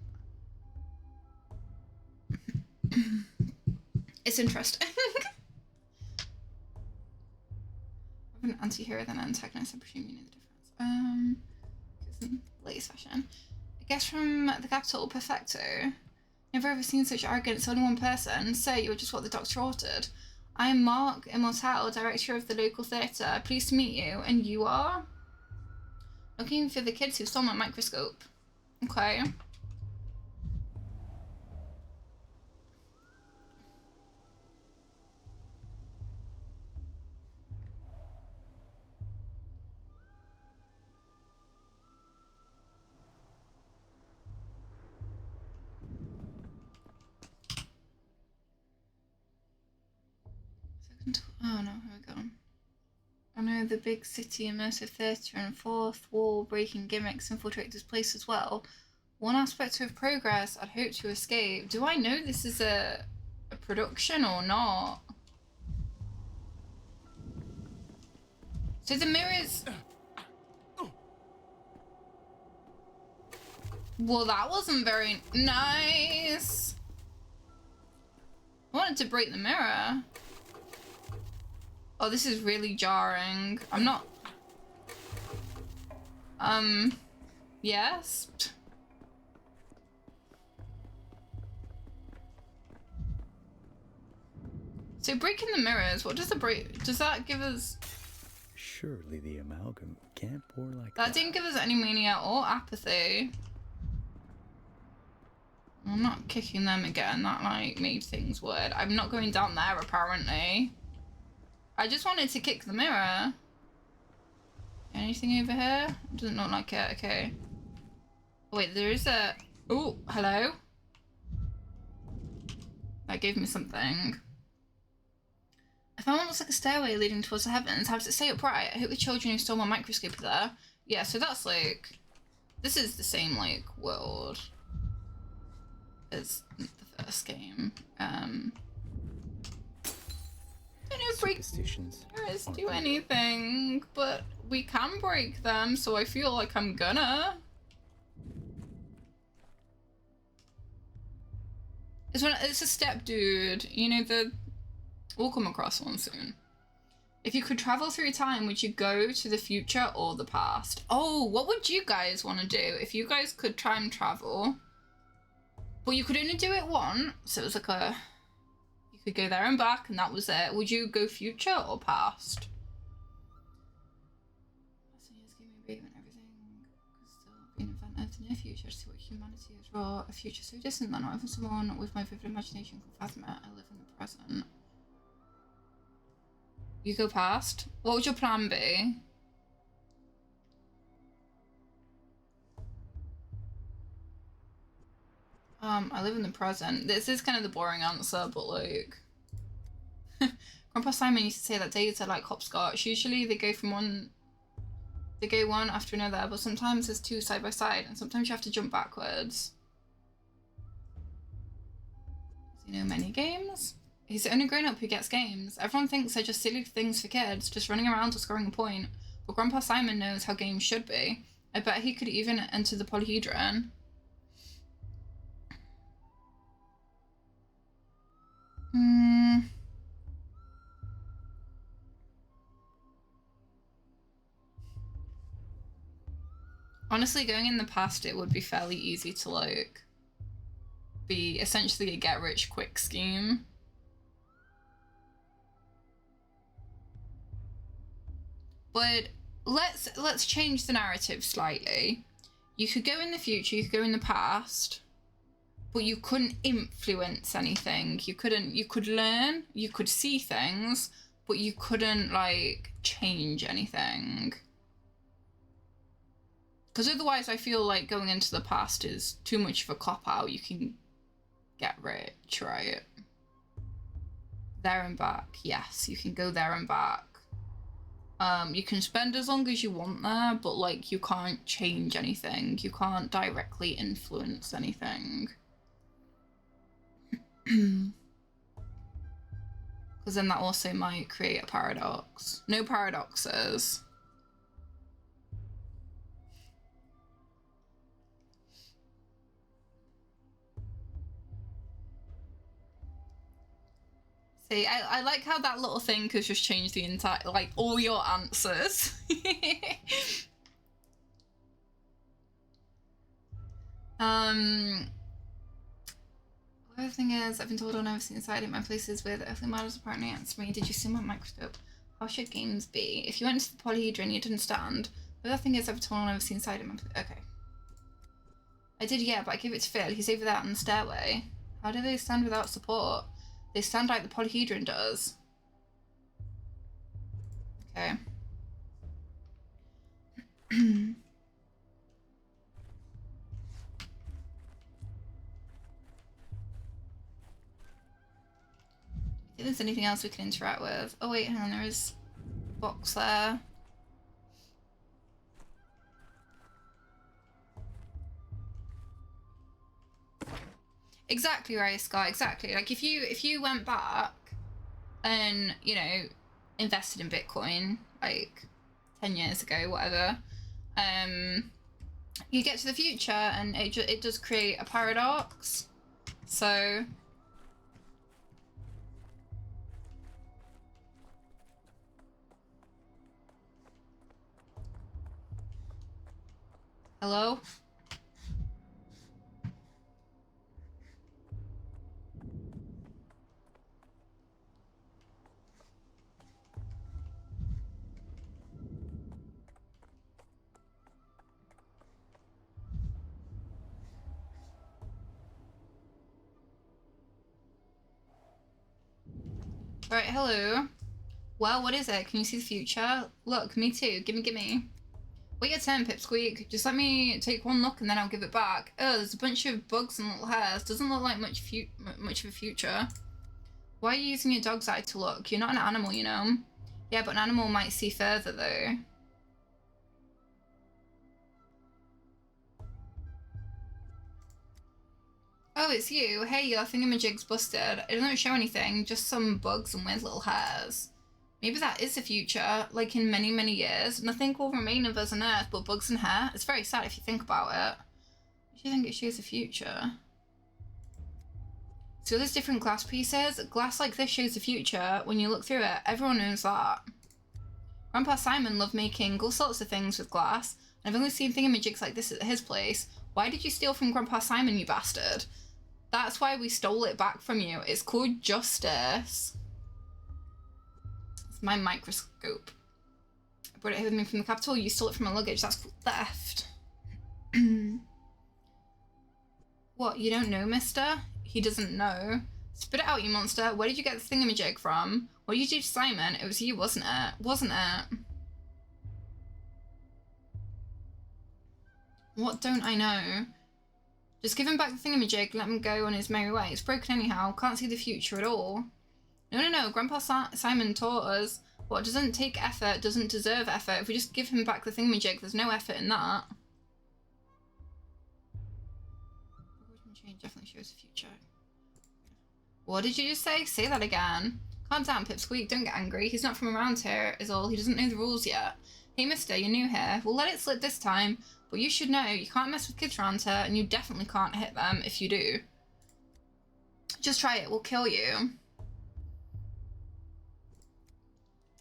it's interesting. An anti-hero than an antagonist, I presume you know the difference. Latest fashion. I guess from the capital, perfecto. Never ever seen such arrogance, only one person. Sir, you're just what the doctor ordered. I am Mark Immortal, director of the local theatre. Pleased to meet you. And you are? Looking for the kids who stole my microscope. Okay. Oh no, here we go. I know the big city immersive theatre and fourth wall breaking gimmicks infiltrate this place as well. One aspect of progress I'd hope to escape. Do I know this is a production or not? So the mirrors... Well, that wasn't very nice. I wanted to break the mirror. Oh, this is really jarring. I'm not... Yes? So breaking the mirrors, what does the break... Does that give us... Surely the amalgam can't pour like that. That didn't give us any mania or apathy. I'm not kicking them again. That, like, made things weird. I'm not going down there, apparently. I just wanted to kick the mirror. Anything over here? Doesn't look like it. Okay. Oh, wait, there is a... Oh, hello? That gave me something. If I looks like a stairway leading towards the heavens, how does it stay upright? I hope the children who stole my microscope are there. Yeah, so that's like... This is the same, like, world as the first game. gonna break Superstitions mirrors aren't do real. anything, but we can break them, so I feel like I'm gonna. It's a step, dude. You know, we'll come across one soon. If you could travel through time, would you go to the future or the past? Oh, what would you guys want to do if you guys could time travel? But you could only do it once, so it was like you could go there and back, and that was it. Would you go future or past? So years gave me a break when everything could still be an event of the near future to see what humanity has wrought. A future so distant that not even someone with my vivid imagination can fathom it. I live in the present. You go past? What would your plan be? I live in the present. This is kind of the boring answer, but like... Grandpa Simon used to say that days are like hopscotch. Usually they go one after another, but sometimes there's two side by side, and sometimes you have to jump backwards. Does he know many games? He's the only grown-up who gets games. Everyone thinks they're just silly things for kids, just running around or scoring a point. But Grandpa Simon knows how games should be. I bet he could even enter the polyhedron. Honestly, going in the past, it would be fairly easy to, like, be essentially a get-rich-quick scheme. But let's change the narrative slightly. You could go in the future, you could go in the past, but you couldn't influence anything. You could learn, you could see things, but you couldn't, like, change anything. Because otherwise I feel like going into the past is too much of a cop-out. You can get rich, right? There and back. Yes, you can go there and back. You can spend as long as you want there, but, like, you can't change anything. You can't directly influence anything. Because then that also might create a paradox. No paradoxes. See, I like how that little thing has just changed the entire, like, all your answers. The other thing is, I've been told I've never seen inside it. My places with earthly models apparently answer me. Did you see my microscope? How should games be? If you went to the polyhedron, you didn't stand. The other thing is, I've been told I've never seen inside it. Okay. I did, yeah, but I gave it to Phil. He's over there on the stairway. How do they stand without support? They stand like the polyhedron does. Okay. If there's anything else we can interact with. Oh wait, hang on, there is a box there. Exactly right, Scott, exactly. Like if you went back and, you know, invested in Bitcoin like 10 years ago, whatever, you get to the future and it does create a paradox. So hello? Alright, hello. Well, what is it? Can you see the future? Look, me too. Gimme. Wait your turn, Pipsqueak. Just let me take one look and then I'll give it back. Oh, there's a bunch of bugs and little hairs. Doesn't look like much of a future. Why are you using your dog's eye to look? You're not an animal, you know. Yeah, but an animal might see further, though. Oh, it's you. Hey, your thingamajig's busted. It doesn't show anything, just some bugs and weird little hairs. Maybe that is the future, like in many, many years. Nothing will remain of us on Earth but bugs and hair. It's very sad if you think about it. Do you think it shows the future? So there's different glass pieces. Glass like this shows the future. When you look through it, everyone knows that. Grandpa Simon loved making all sorts of things with glass. I've only seen thingamajigs like this at his place. Why did you steal from Grandpa Simon, you bastard? That's why we stole it back from you. It's called justice. It's my microscope. I brought it here with me from the capital. You stole it from my luggage. That's called theft. What, you don't know, mister? He doesn't know. Spit it out, you monster. Where did you get the thingamajig from? What did you do to Simon? It was you, wasn't it? Wasn't it? What don't I know? Just give him back the thingamajig, let him go on his merry way. It's broken anyhow, can't see the future at all. No, Grandpa Simon taught us what doesn't take effort doesn't deserve effort. If we just give him back the thingamajig, there's no effort in that. Change definitely shows the future. What did you just say? Say that again. Calm down, Pipsqueak, don't get angry. He's not from around here, is all. He doesn't know the rules yet. Hey, mister, you're new here. We'll let it slip this time. But you should know, you can't mess with kids around here, and you definitely can't hit them if you do. Just try it, we'll kill you.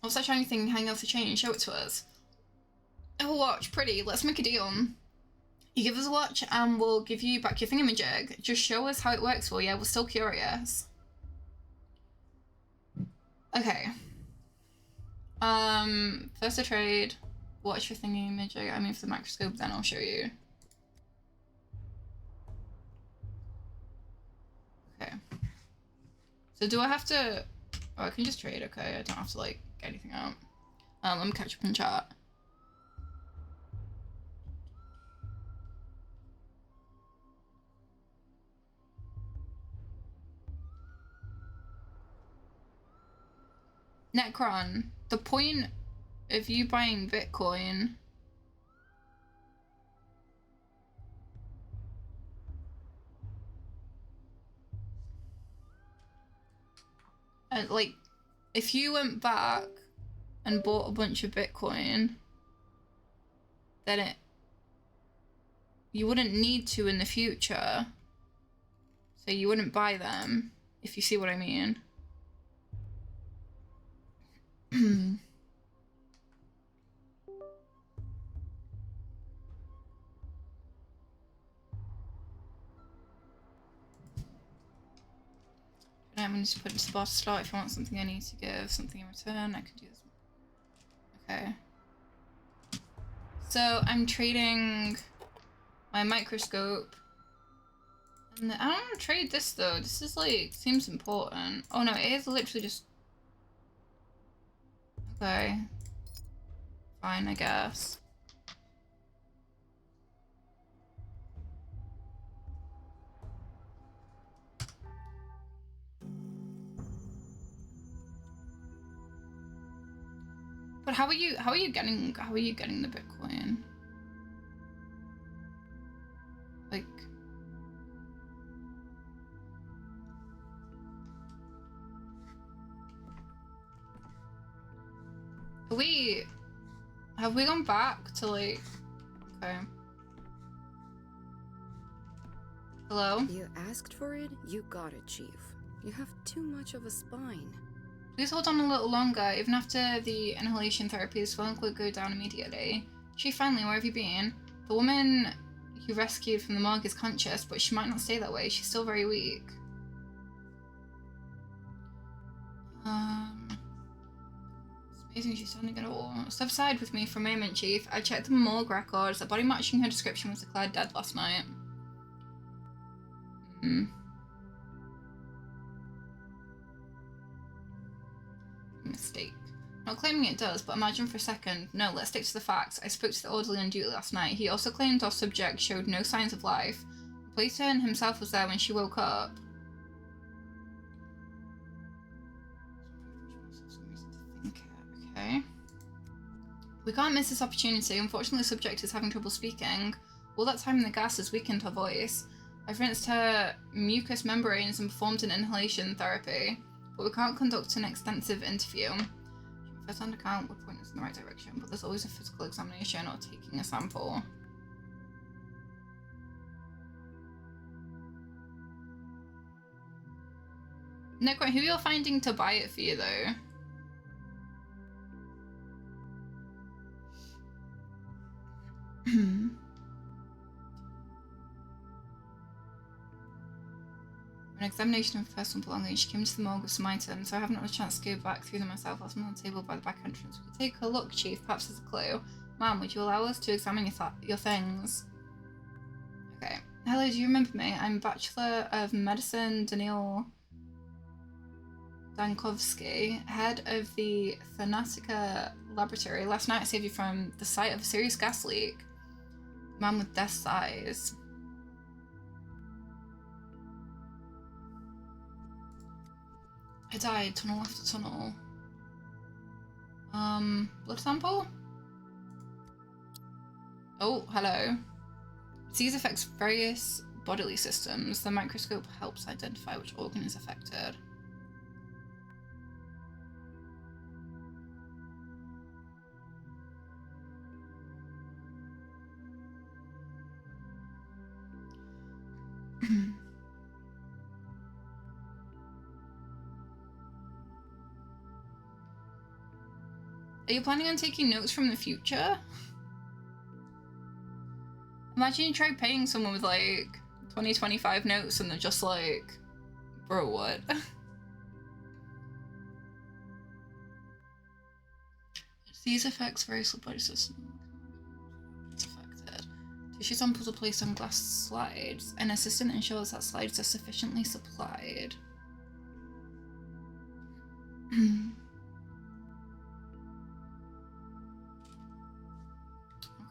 What's that shiny thing hanging off the chain? Show it to us. Oh, watch, pretty. Let's make a deal. You give us a watch, and we'll give you back your thingamajig. Just show us how it works for you. We're still curious. Okay. First a trade. Watch for thingamajig. I mean for the microscope, then I'll show you. Okay. So do I have to... Oh, I can just trade, okay. I don't have to, like, get anything out. Let me catch up in chat. Necron, the point of you buying Bitcoin and like if you went back and bought a bunch of Bitcoin, then you wouldn't need to in the future, so you wouldn't buy them, if you see what I mean. I'm going to put it to the bar to start. If I want something I need to give something in return, I can do this. Okay. So I'm trading my microscope. And I don't want to trade this though. This is like, seems important. Oh no, it is literally just... Okay. Fine, I guess. But how are you getting the Bitcoin? Like have we gone back to like okay. Hello? You asked for it, you got it, Chief. You have too much of a spine. Please hold on a little longer. Even after the inhalation therapy, the swelling will go down immediately. Chief, finally, where have you been? The woman you rescued from the morgue is conscious, but she might not stay that way. She's still very weak. It's amazing she's standing at all. Step aside with me for a moment, Chief. I checked the morgue records. The body matching her description was declared dead last night. Mistake. Not claiming it does, but imagine for a second. No, let's stick to the facts. I spoke to the orderly on duty last night. He also claimed our subject showed no signs of life. The policeman and himself was there when she woke up. Okay. We can't miss this opportunity. Unfortunately, the subject is having trouble speaking. All that time in the gas has weakened her voice. I've rinsed her mucous membranes and performed an inhalation therapy, but we can't conduct an extensive interview. First-hand account would point us in the right direction, but there's always a physical examination or taking a sample. Nick, who you're finding to buy it for you, though? An examination of personal belongings. She came to the morgue with some items, so I haven't had a chance to go back through them myself. I was on the table by the back entrance. We could take a look, Chief. Perhaps there's a clue. Ma'am, would you allow us to examine your things? Okay. Hello, do you remember me? I'm Bachelor of Medicine Daniil Dankovsky, head of the Thanatica Laboratory. Last night I saved you from the site of a serious gas leak. Man with death's eyes. I died tunnel after tunnel. Blood sample? Oh, hello. Disease affects various bodily systems. The microscope helps identify which organ is affected. Are you planning on taking notes from the future? Imagine you try paying someone with like 2025 notes and they're just like, bro, what? These effects various body systems. It's affected. Tissue samples are placed on glass slides. An assistant ensures that slides are sufficiently supplied.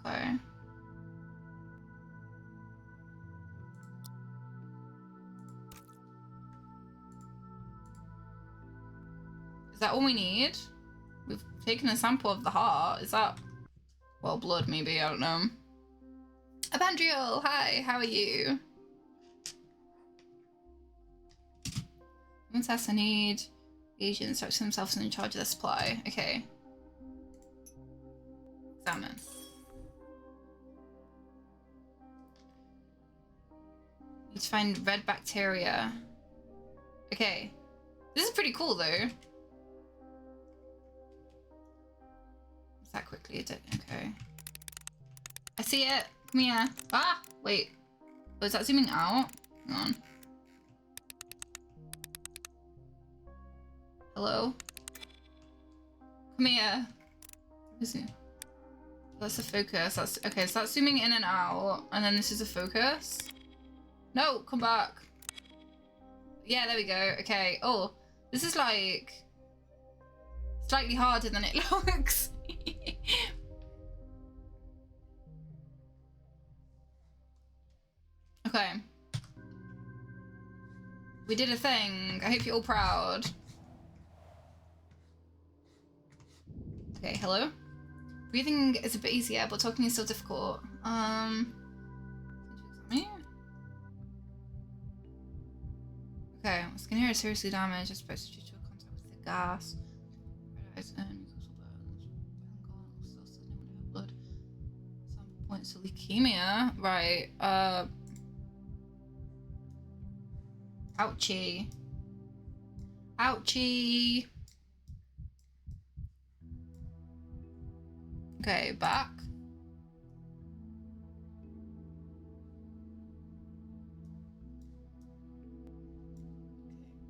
Okay. Is that all we need? We've taken a sample of the heart. Is that... well, blood maybe, I don't know. Abandriel, hi, how are you? One test I need. Agent instructs themselves in charge of the supply. Okay. Examine. Need to find red bacteria. Okay. This is pretty cool though. Is that quickly? Okay. I see it. Come here. Ah! Wait. Oh, is that zooming out? Hang on. Hello? Come here. Where is he? That's a focus. That's okay, so that's zooming in and out, and then this is a focus. No, come back. Yeah, there we go. Okay. Oh, this is like slightly harder than it looks. Okay. We did a thing. I hope you're all proud. Okay, hello? Breathing is a bit easier, but talking is still difficult. Okay, skin hair is seriously damaged, exposed due to contact with the gas. Red eyes and mucosal burns. Blood. Some points to leukemia. Right, ouchie. Ouchie. Okay, back.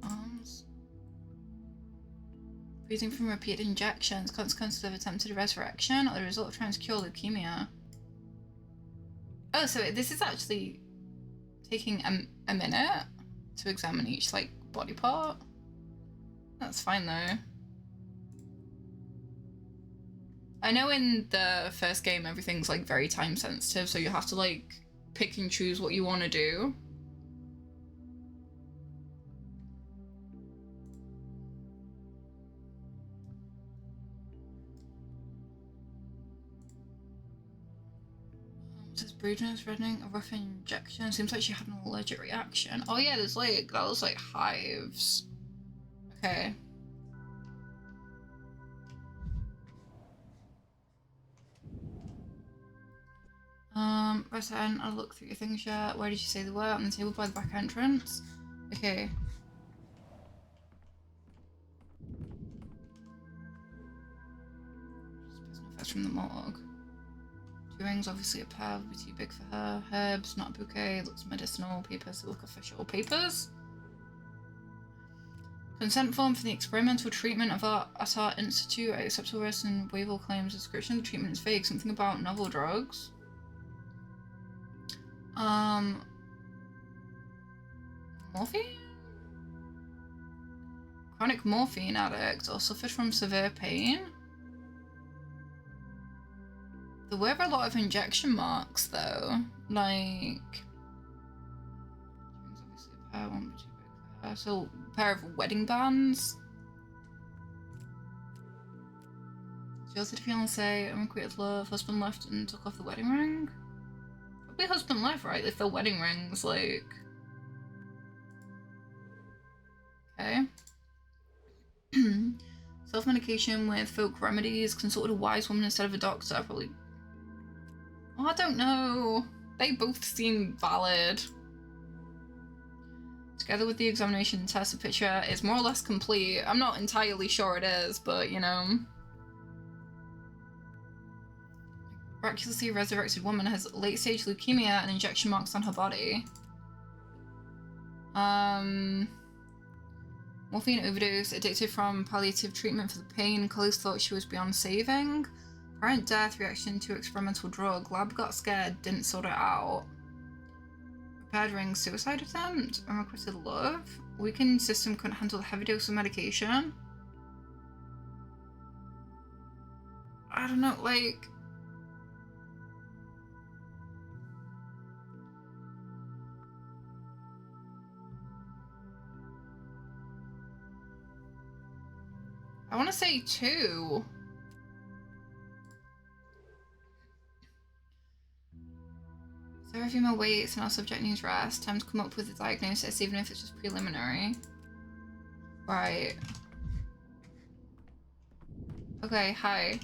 Arms. Breathing from repeated injections, consequences of attempted resurrection, or the result of trying to cure leukemia. Oh, so this is actually taking a minute to examine each, like, body part? That's fine, though. I know in the first game everything's like very time sensitive, so you have to like pick and choose what you want to do. This breediness, reddening, a rough injection. Seems like she had an allergic reaction. Oh yeah, there's like, that was like hives. Okay. Right then, I'll look through your things yet. Where did you say they were? On the table by the back entrance. Okay. Just personal effects from the morgue. 2 rings, obviously a pair would be too big for her. Herbs, not a bouquet, looks medicinal. Papers look official. Papers? Consent form for the experimental treatment of art at our institute. Acceptable risk and waiver claims. Description of the treatment is vague. Something about novel drugs. Morphine? Chronic morphine addict or suffered from severe pain? There were a lot of injection marks though. Like, obviously a pair, won't be too big for her. So, a pair of wedding bands. She also had a fiance, unrequited love, husband left and took off the wedding ring. Probably husband left, right? If they're wedding rings, like. Okay. Self-medication with folk remedies. Consulted a wise woman instead of a doctor. Probably. Oh, I don't know. They both seem valid. Together with the examination test, the picture is more or less complete. I'm not entirely sure it is, but you know. Miraculously resurrected woman has late-stage leukemia and injection marks on her body. Morphine overdose, addicted from palliative treatment for the pain. Colleagues thought she was beyond saving. Apparent death, reaction to experimental drug. Lab got scared, didn't sort it out. Repaired ring, suicide attempt. Unrequited love. Weakened system couldn't handle the heavy dose of medication. I don't know, like. I want to say 2. So if female waits and our subject needs rest, time to come up with a diagnosis, even if it's just preliminary. Right. Okay, hi.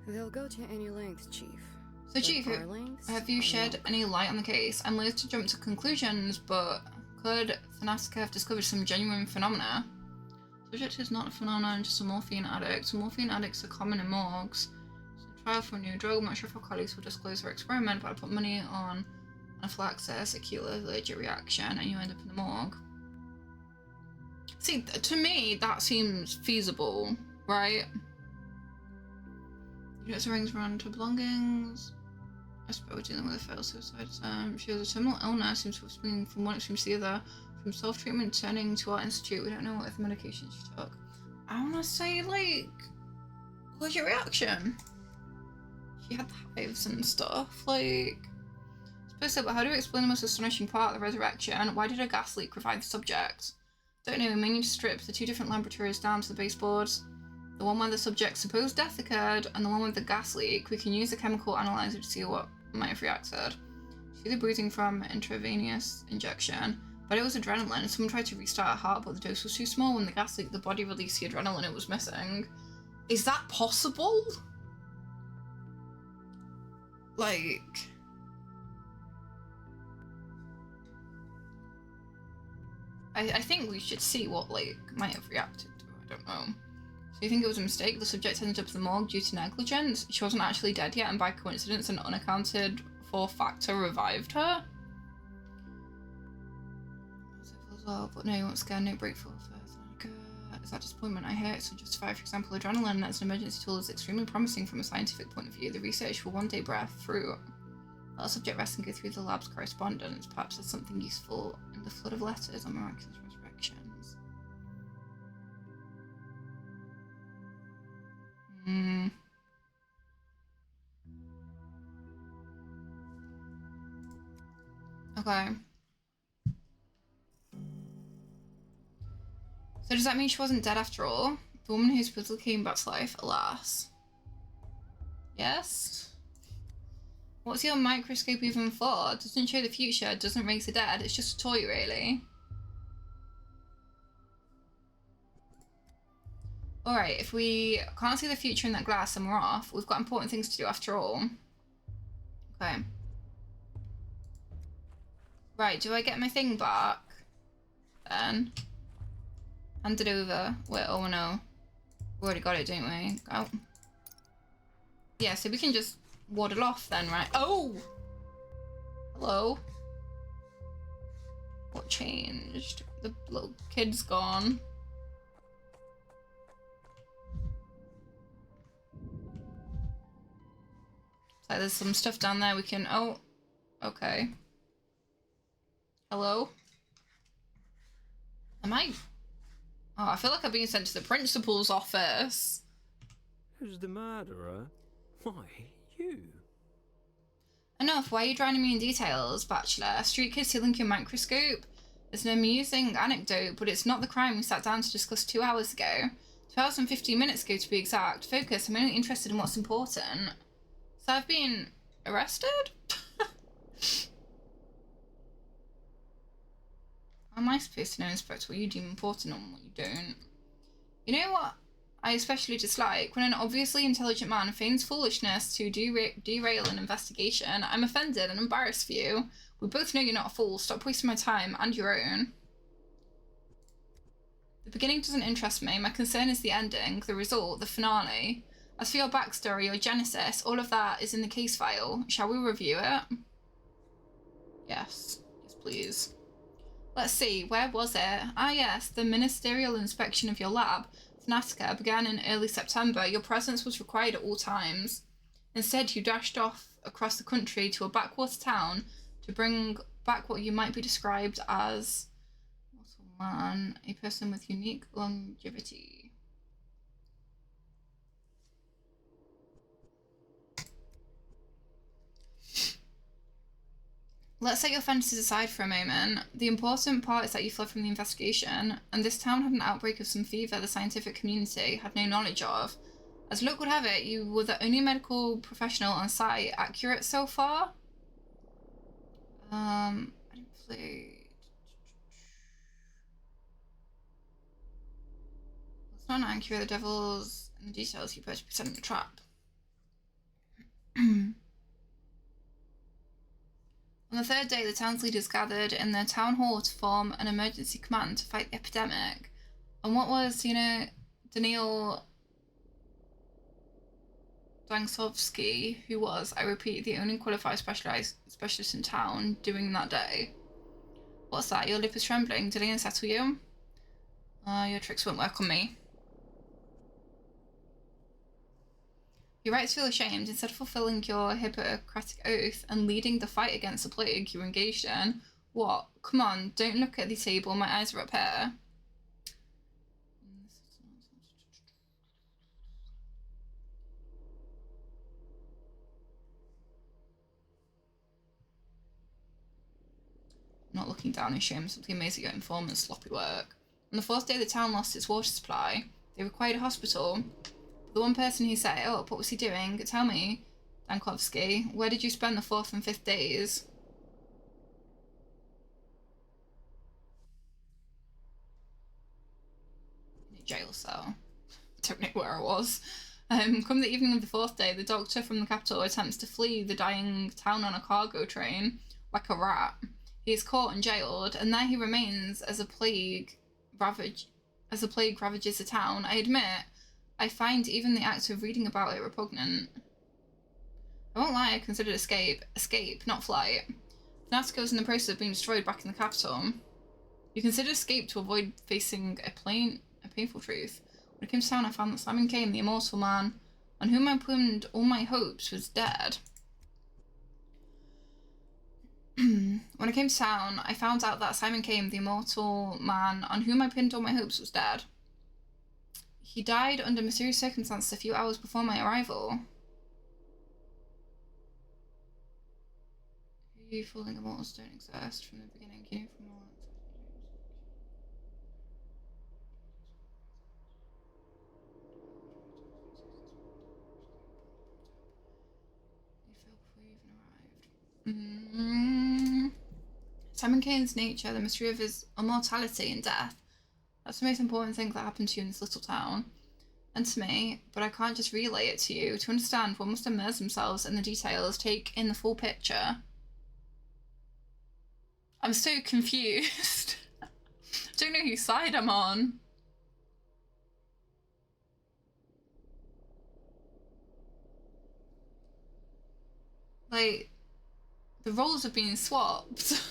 They'll go to any length, Chief. So Chief, have you shed any light on the case? I'm loath to jump to conclusions, but could Thanatica have discovered some genuine phenomena? Subject is not a phenomenon, just a morphine addict. So morphine addicts are common in morgues. So trial for a new drug. I'm not sure if our colleagues will disclose their experiment, but I put money on anaphylaxis, acute allergic reaction, and you end up in the morgue. See, to me, that seems feasible, right? Units of rings run to belongings. I suppose dealing with a failed suicide attempt. She has a terminal illness, seems to have been from one extreme to the other. From self-treatment turning to our institute, we don't know what other medication she took. I want to say, like, allergic reaction. She had hives and stuff, like. But how do you explain the most astonishing part, the resurrection? Why did a gas leak revive the subject? Don't know, we may need to strip the 2 different laboratories down to the baseboards. The one where the subject's supposed death occurred, and the one with the gas leak. We can use the chemical analyzer to see what might have reacted. See the bruising from intravenous injection. But it was adrenaline. Someone tried to restart her heart, but the dose was too small. When the gas leaked, the body released the adrenaline it was missing. Is that possible? Like. I think we should see what, like, might have reacted to it. I don't know. So you think it was a mistake? The subject ended up in the morgue due to negligence? She wasn't actually dead yet, and by coincidence, an unaccounted for factor revived her? Well, but no, you won't scare, no break for first. Is that disappointment? I hear it's unjustified. For example, adrenaline as an emergency tool is extremely promising from a scientific point of view. The research will one day bear fruit. Let our subject rest and go through the lab's correspondence. Perhaps there's something useful in the flood of letters on miraculous resurrections. Okay. So does that mean she wasn't dead after all? The woman who supposedly came back to life, alas. Yes? What's your microscope even for? Doesn't show the future, doesn't raise the dead. It's just a toy, really. Alright, if we can't see the future in that glass and we're off, we've got important things to do after all. Okay. Right, do I get my thing back? Then. Hand it over. Wait, oh no. We already got it, didn't we? Oh. Yeah, so we can just waddle off then, right? Oh! Hello? What changed? The little kid's gone. So there's some stuff down there we can... Oh, okay. Hello? Am I... Oh, I feel like I'm being sent to the principal's office. Who's the murderer? Why, you? Enough, why are you drowning me in details, Bachelor? A street kid stealing your microscope? It's an amusing anecdote, but it's not the crime we sat down to discuss 2 hours ago. 2 hours and 15 minutes ago, to be exact. Focus, I'm only interested in what's important. So I've been arrested? How am I supposed to know, Inspector, what you deem important and what you don't? You know what I especially dislike? When an obviously intelligent man feigns foolishness to derail an investigation. I'm offended and embarrassed for you. We both know you're not a fool. Stop wasting my time and your own. The beginning doesn't interest me. My concern is the ending, the result, the finale. As for your backstory, your genesis, all of that is in the case file. Shall we review it? Yes. Yes, please. Let's see, where was it? Ah yes, the ministerial inspection of your lab, Fnatica, began in early September. Your presence was required at all times. Instead, you dashed off across the country to a backwater town to bring back what you might be described as man, a person with unique longevity. Let's set your fantasies aside for a moment. The important part is that you fled from the investigation, and this town had an outbreak of some fever the scientific community had no knowledge of. As luck would have it, you were the only medical professional on site. Accurate so far? I didn't play... It's not accurate. The devil's in the details. You better be setting a trap. On the third day, the town's leaders gathered in the town hall to form an emergency command to fight the epidemic. And what was, Daniil Dangsovsky, who was, I repeat, the only qualified specialist in town, doing that day? What's that? Your lip is trembling. Did I unsettle you? Your tricks won't work on me. You're right to feel ashamed. Instead of fulfilling your Hippocratic oath and leading the fight against the plague you were engaged in. What? Come on, don't look at the table. My eyes are up here. Not looking down in shame, something amazing at informants' sloppy work. On the fourth day, the town lost its water supply. They required a hospital. The one person who set it up, what was he doing? Tell me, Dankovsky, where did you spend the 4th and 5th days? In a jail cell. Don't know where I was. Come the evening of the 4th day, the doctor from the capital attempts to flee the dying town on a cargo train, like a rat. He is caught and jailed, and there he remains as a plague ravages the town. I admit, I find even the act of reading about it repugnant. I won't lie, I considered escape, not flight. Fnatica was in the process of being destroyed back in the capital. You considered escape to avoid facing a painful truth. When it came to town, I found that Simon Kane, the immortal man, on whom I pinned all my hopes, was dead. When I came to town, I found out that Simon Kane, the immortal man, on whom I pinned all my hopes, was dead. He died under mysterious circumstances a few hours before my arrival. You fooling immortals don't exist from the beginning. You knew from all that. You fell before you even arrived. Simon Kane's nature, the mystery of his immortality and death. That's the most important thing that happened to you in this little town. And to me, but I can't just relay it to you. To understand, one must immerse themselves in the details, take in the full picture. I'm so confused. I don't know whose side I'm on. Like, the roles have been swapped.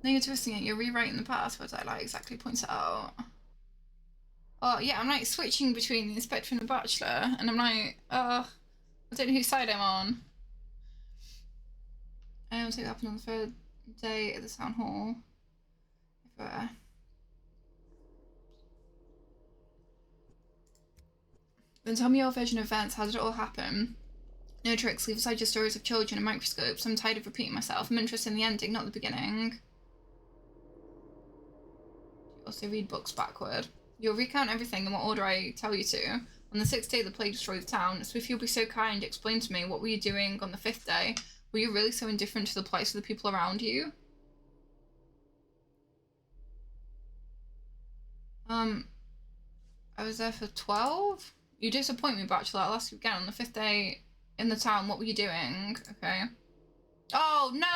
No, you're twisting it. You're rewriting the past, but I like exactly point it out. Oh, yeah, I'm like switching between the Inspector and the Bachelor, and I'm like, I don't know whose side I'm on. I will take what happened on the third day at the town hall. Then tell me your version of events. How did it all happen? No tricks. Leave aside your stories of children and microscopes. I'm tired of repeating myself. I'm interested in the ending, not the beginning. You also read books backward. You'll recount everything in what order I tell you to. On the 6th day, the plague destroyed the town. So if you'll be so kind, explain to me, what were you doing on the 5th day? Were you really so indifferent to the plight of the people around you? I was there for 12? You disappoint me, Bachelor. I'll ask you again. On the 5th day in the town, what were you doing? Okay. Oh, no!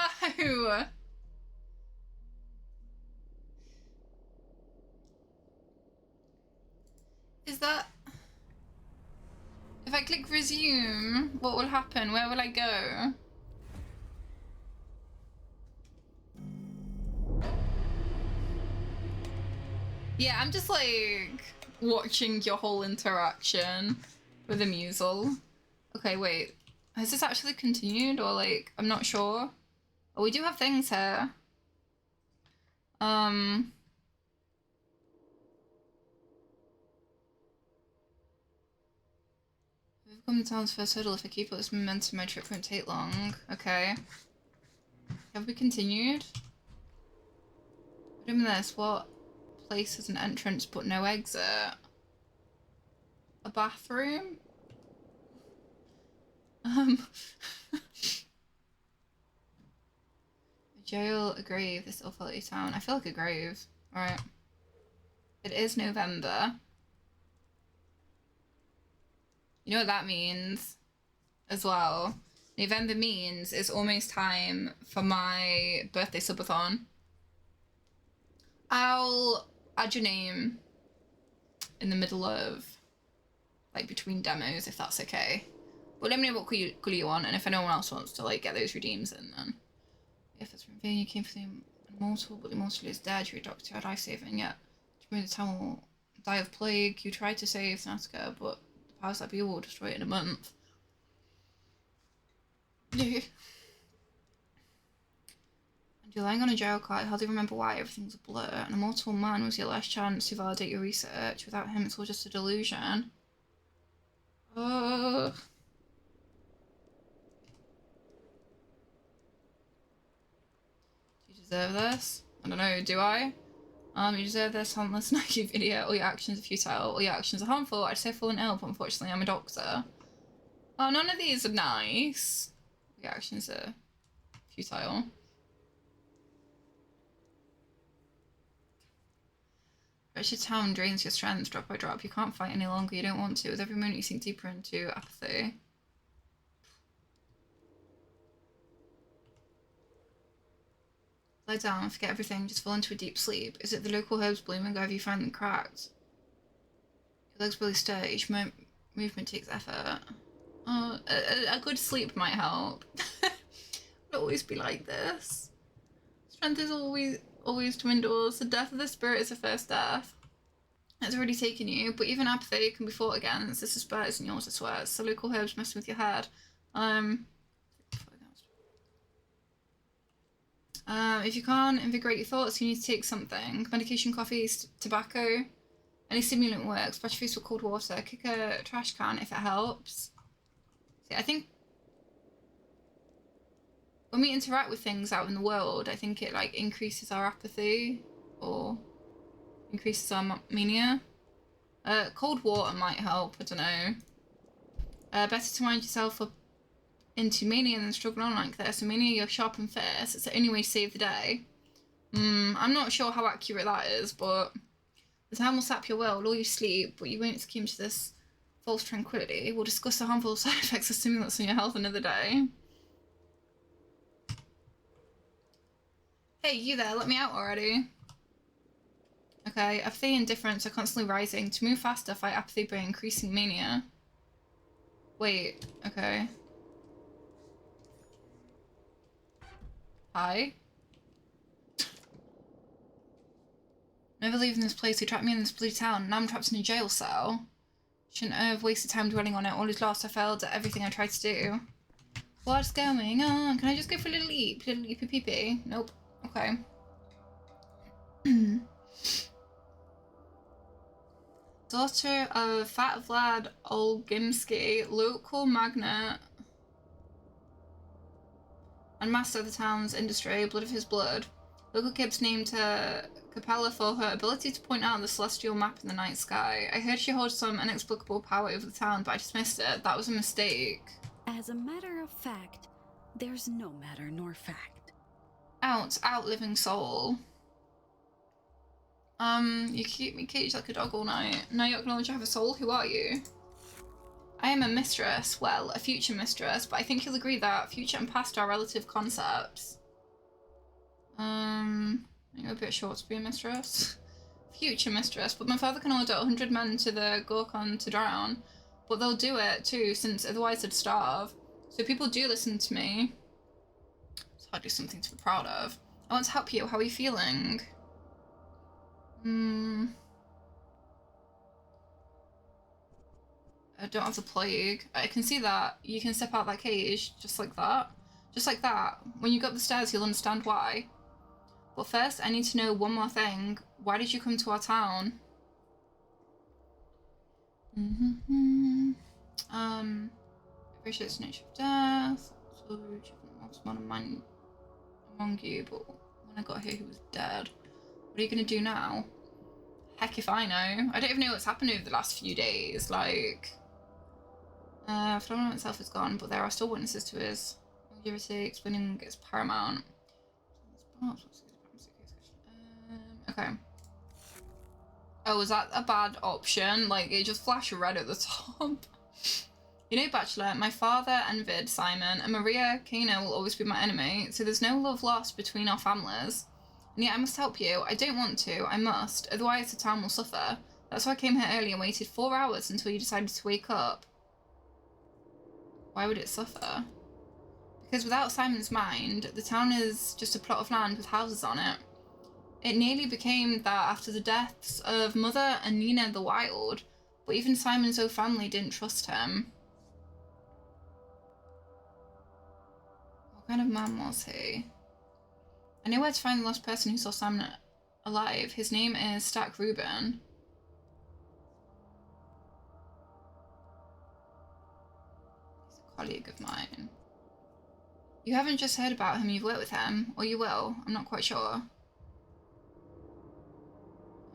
Is that... If I click resume, what will happen? Where will I go? Yeah, I'm just like watching your whole interaction with the Musel. Okay, wait. Has this actually continued or like, I'm not sure. Oh, we do have things here. We've come to town's first hurdle. If I keep up this momentum, my trip won't take long. Okay. Have we continued? What do you mean this? What? Place as an entrance but no exit. A bathroom? A jail, a grave, this awful town. I feel like a grave. Alright. It is November. You know what that means as well? November means it's almost time for my birthday subathon. I'll add your name in the middle of, like, between demos, if that's okay. But let me know what colour you want, and if anyone else wants to, like, get those redeems in, then. If it's from Vain, you came for the immortal, but the immortal is dead. You're a doctor, a life-saving, yet to bring the town will die of plague. You tried to save Snatka, but the powers that be will destroy it in a month. You're lying on a jail cot, I hardly remember why, everything's a blur. An immortal man was your last chance to validate your research. Without him, it's all just a delusion. Do you deserve this? I don't know, do I? You deserve this, harmless, naive idiot. All your actions are futile. All your actions are harmful. I'd say fallen ill, but unfortunately I'm a doctor. Oh, none of these are nice. All your actions are futile. Wretched town drains your strength drop by drop. You can't fight any longer. You don't want to. With every moment you sink deeper into apathy. Lie down, forget everything, just fall into a deep sleep. Is it the local herbs blooming or have you found them cracked? Your legs barely stir. Each movement takes effort. Oh, a good sleep might help. It'll always be like this. Strength is always dwindles. The death of the spirit is the first death. It's already taken you, but even apathy can be fought against. This is Spurs and yours, I swear. So local herbs messing with your head. If you can't invigorate your thoughts, you need to take something. Medication, coffee, tobacco. Any stimulant works. Splash your face with cold water. Kick a trash can if it helps. See, I think when we interact with things out in the world, I think it like increases our apathy or increases our mania. Cold water might help, I don't know. Better to wind yourself up into mania than struggle on like this. And mania, you're sharp and fierce. It's the only way to save the day. I'm not sure how accurate that is, but the time will sap your will, lull you sleep, but you won't succumb to this false tranquility. We'll discuss the harmful side effects of stimulants on your health another day. Hey, you there, let me out already. Okay, apathy and indifference are constantly rising. To move faster, fight apathy by increasing mania. Wait, okay. Hi? Never leaving this place. He trapped me in this bloody town. Now I'm trapped in a jail cell. Shouldn't have wasted time dwelling on it. All is lost. I failed at everything I tried to do. What's going on? Can I just go for a little leap? Little leapy pee? Nope. Okay. Daughter of Fat Vlad Olgimsky, local magnate and master of the town's industry, blood of his blood. Local Gibbs named her Capella for her ability to point out the celestial map in the night sky. I heard she holds some inexplicable power over the town, but I dismissed it. That was a mistake. As a matter of fact, there's no matter nor fact. Out, living soul. You keep me caged like a dog all night. Now you acknowledge I have a soul. Who are you? I am a mistress. Well, a future mistress, but I think you'll agree that future and past are relative concepts. You're a bit short to be a mistress. Future mistress, but my father can order 100 men to the Gorkon to drown. But they'll do it too, since otherwise they'd starve. So people do listen to me. It's hardly something to be proud of. I want to help you. How are you feeling? I don't have the plague. I can see that. You can step out that cage just like that. Just like that. When you go up the stairs, you'll understand why. But first, I need to know one more thing. Why did you come to our town? Appreciates the nature of death. So, one among you, but when I got here, he was dead. What are you gonna do now? Heck if I know. I don't even know what's happened over the last few days. Like, phenomenon itself is gone, but there are still witnesses to his longevity, explaining it's paramount. Okay. Oh, was that a bad option? Like, it just flashed red at the top. You know, Bachelor, my father envied Simon, and Maria Kano will always be my enemy, so there's no love lost between our families. And yet I must help you. I don't want to. I must. Otherwise the town will suffer. That's why I came here early and waited 4 hours until you decided to wake up. Why would it suffer? Because without Simon's mind, the town is just a plot of land with houses on it. It nearly became that after the deaths of Mother and Nina the Wild, but even Simon's own family didn't trust him. What kind of man was he? I know where to find the last person who saw Simon alive. His name is Stack Reuben. He's a colleague of mine. You haven't just heard about him, you've worked with him. Or you will. I'm not quite sure. I'm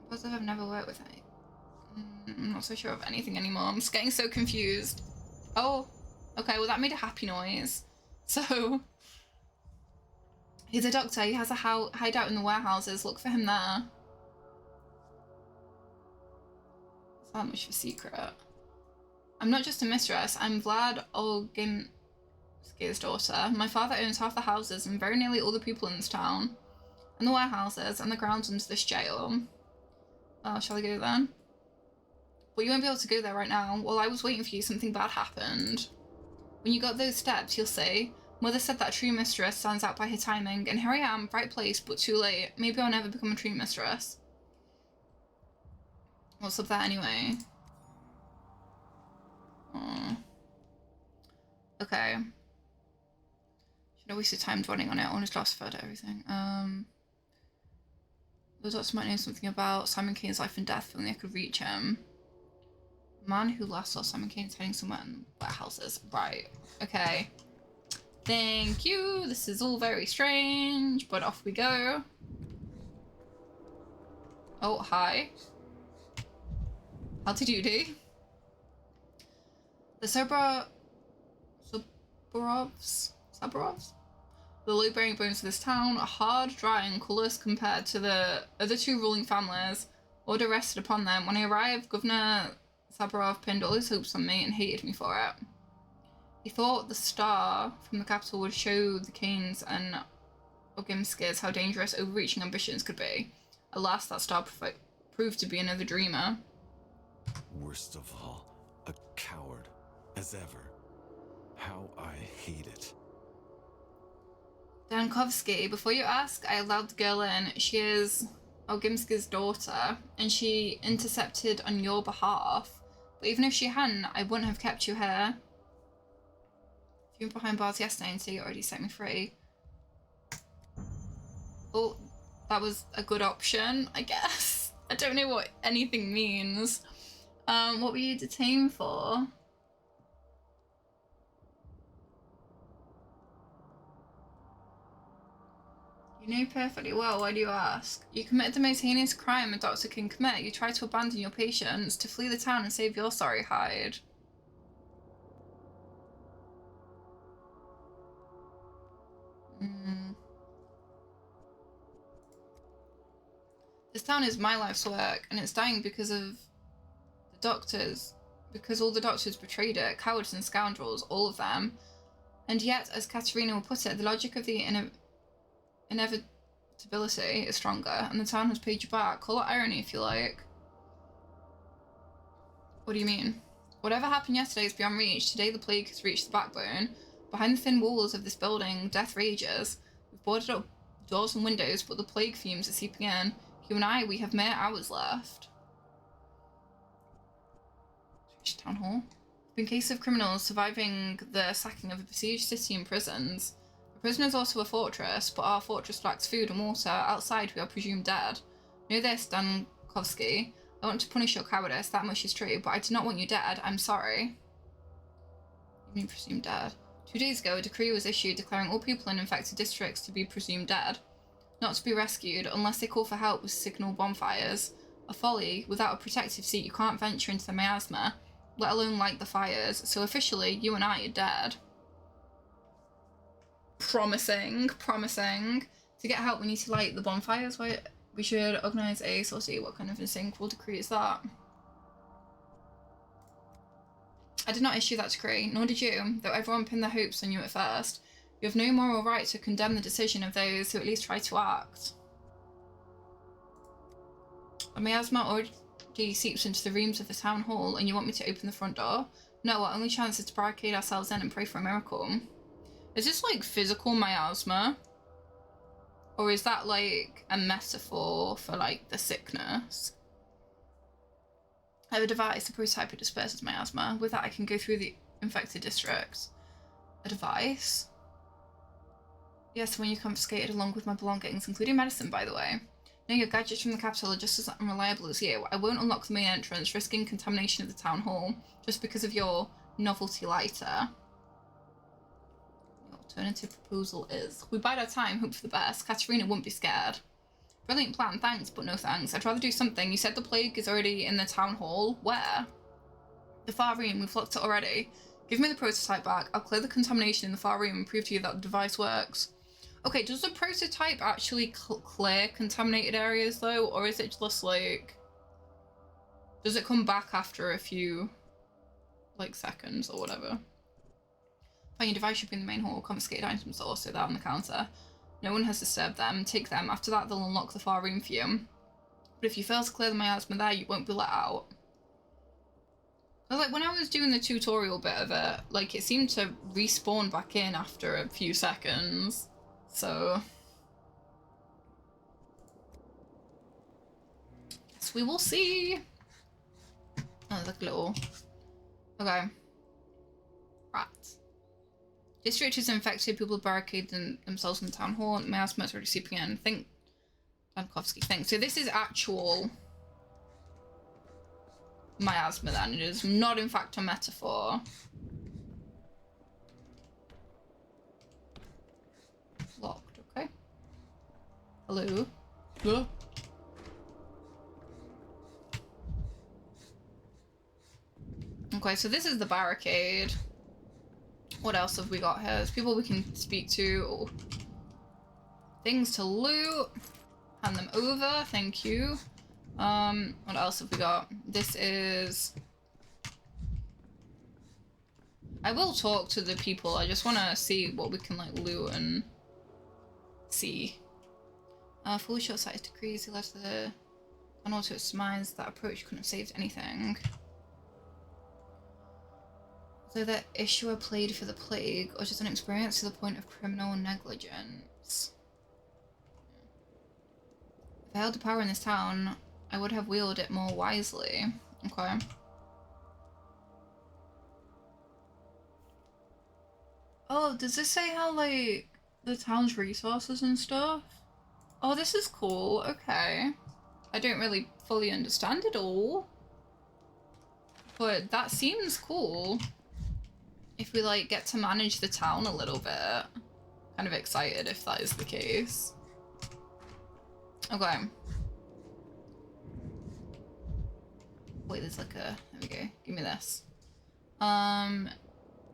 positive I've never worked with him. I'm not so sure of anything anymore. I'm just getting so confused. Oh, okay, well that made a happy noise. So... he's a doctor. He has a hideout in the warehouses. Look for him there. It's not much of a secret. I'm not just a mistress. I'm Vlad Olgimsky's daughter. My father owns half the houses and very nearly all the people in this town. And the warehouses and the grounds under this jail. Shall I go then? Well, you won't be able to go there right now. While I was waiting for you, something bad happened. When you got those steps, you'll see. Mother said that a true mistress stands out by her timing, and here I am, right place, but too late. Maybe I'll never become a true mistress. What's up there anyway? Aww. Okay. Should I waste your time dwelling on it? Honest classified everything. The doctor might know something about Simon Kane's life and death, if only I could reach him. Man who last saw Simon Kane is hiding somewhere in warehouses. Right. Okay. Thank you. This is all very strange, but off we go. Oh, hi. Howdy doody. The Saburovs? The low-bearing bones of this town are hard, dry, and colourless compared to the other two ruling families. Order rested upon them. When I arrived, Governor Saburov pinned all his hopes on me and hated me for it. He thought the star from the capital would show the Kanes and Ogimskis how dangerous overreaching ambitions could be. Alas, that star proved to be another dreamer. Worst of all, a coward, as ever. How I hate it. Dankovsky, before you ask, I allowed the girl in. She is Ogimski's daughter, and she intercepted on your behalf. But even if she hadn't, I wouldn't have kept you here. If you were behind bars yesterday and so you already set me free. Oh, that was a good option, I guess. I don't know what anything means. What were you detained for? You know perfectly well, why do you ask? You committed the most heinous crime a doctor can commit. You tried to abandon your patients, to flee the town and save your sorry hide. This town is my life's work, and it's dying because of the doctors. Because all the doctors betrayed it, cowards and scoundrels, all of them. And yet, as Katerina will put it, the logic of the inevitability is stronger, and the town has paid you back. Call it irony if you like. What do you mean? Whatever happened yesterday is beyond reach. Today the plague has reached the backbone. Behind the thin walls of this building, death rages. We've boarded up doors and windows, but the plague fumes are seeping in. You and I, we have mere hours left. Town hall. In case of criminals surviving the sacking of a besieged city and prisons. The prison is also a fortress, but our fortress lacks food and water. Outside, we are presumed dead. Know this, Dankovsky. I want to punish your cowardice, that much is true, but I do not want you dead. I'm sorry. You mean presumed dead? 2 days ago, a decree was issued declaring all people in infected districts to be presumed dead. Not to be rescued unless they call for help with signal bonfires. A folly. Without a protective seat, you can't venture into the miasma, let alone light the fires. So officially, you and I are dead. Promising. To get help, we need to light the bonfires. We should organise a sortie. What kind of instinctual decree is that? I did not issue that decree, nor did you, though everyone pinned their hopes on you at first. You have no moral right to condemn the decision of those who at least try to act. The miasma already seeps into the rooms of the town hall, and you want me to open the front door? No, our only chance is to barricade ourselves in and pray for a miracle. Is this like physical miasma? Or is that like a metaphor for like the sickness? I have a device, a prototype that disperses miasma. With that I can go through the infected districts. A device? Yes, when you confiscated along with my belongings, including medicine, by the way. No, your gadgets from the capital are just as unreliable as you. I won't unlock the main entrance, risking contamination of the town hall, just because of your novelty lighter. The alternative proposal is, we bide our time, hope for the best. Katerina won't be scared. Brilliant plan, thanks, but no thanks. I'd rather do something. You said the plague is already in the town hall. Where? The far room, we've locked it already. Give me the prototype back. I'll clear the contamination in the far room and prove to you that the device works. Okay, does the prototype actually clear contaminated areas though, or is it just like, does it come back after a few like seconds or whatever? Find your device should be in the main hall. Confiscated items are also there on the counter. No one has disturbed them. Take them. After that, they'll unlock the far room for you. But if you fail to clear the miasma there, you won't be let out. Like when I was doing the tutorial bit of it, like it seemed to respawn back in after a few seconds. So yes, we will see. Oh, look little. Okay. Right. District is infected. People barricade themselves in the town hall. Miasma is already seeping in. Think Dankovsky thinks. So this is actual miasma then. It is not in fact a metaphor. Locked, okay. Hello? Hello? Okay, so this is the barricade. What else have we got here? There's people we can speak to. Things to loot. Hand them over, thank you. What else have we got? This is... I will talk to the people, I just want to see what we can, like, loot and see. Fully short-sighted decrees, he left the tunnel to its minds. That approach couldn't have saved anything. So the issuer played for the plague, or just an experience to the point of criminal negligence. If I held the power in this town, I would have wielded it more wisely. Okay. Oh, does this say how, like, the town's resources and stuff? Oh, this is cool. Okay. I don't really fully understand it all. But that seems cool. If we, like, get to manage the town a little bit. Kind of excited if that is the case. Okay. Wait, there's like a... There we go. Give me this.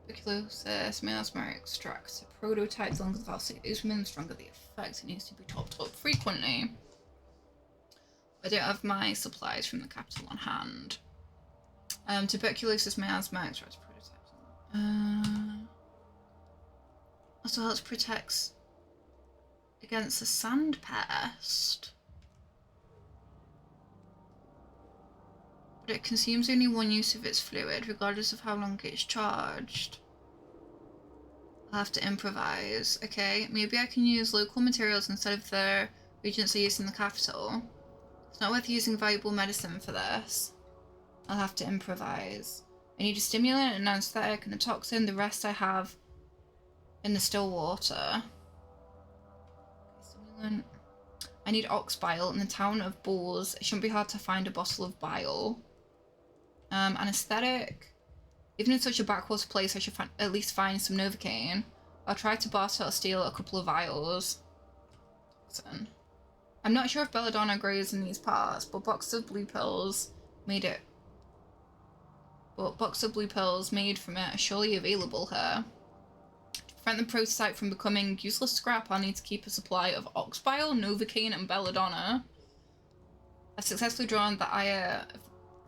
Tuberculosis, miasma extract. A prototype, as long as the valve is the stronger the effect. It needs to be topped up frequently. I don't have my supplies from the capital on hand. Tuberculosis, miasma extract. Also helps protects against the sand pest. But it consumes only one use of its fluid, regardless of how long it's charged. I'll have to improvise. Okay, maybe I can use local materials instead of the reagents I used in the capital. It's not worth using valuable medicine for this. I'll have to improvise. I need a stimulant, an anesthetic, and a toxin. The rest I have in the still water. Stimulant. I need ox bile. In the town of Bulls, it shouldn't be hard to find a bottle of bile. Anesthetic. Even in such a backwater place, I should at least find some Novocaine. I'll try to barter or steal a couple of vials. Toxin. I'm not sure if belladonna grows in these parts, but boxes of blue pills made it. But box of blue pills made from it are surely available here. To prevent the prototype from becoming useless scrap, I'll need to keep a supply of ox bile, Novocaine, and belladonna. I've successfully drawn the ire of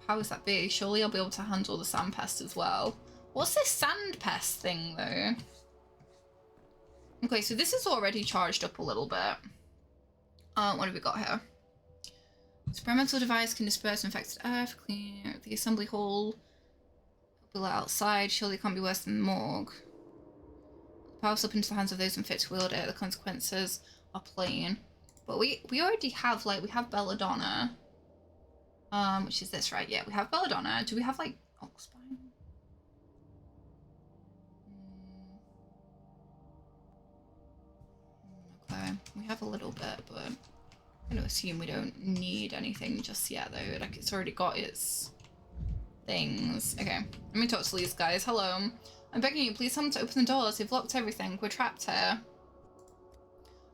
powers that be. Surely I'll be able to handle the sand pest as well. What's this sand pest thing, though? Okay, so this is already charged up a little bit. What have we got here? Experimental device can disperse infected earth, clean the assembly hall. Be let outside. Surely it can't be worse than the morgue. The power slip into the hands of those unfit to wield it. The consequences are plain. But we already have, like, we have belladonna. Which is this, right? Yeah, we have belladonna. Do we have, like, oxbine? Okay, we have a little bit, but I'm gonna assume we don't need anything just yet, though. Like, it's already got its things. Okay, let me talk to these guys. Hello. I'm begging you, please tell them to open the doors. They've locked everything. We're trapped here. Are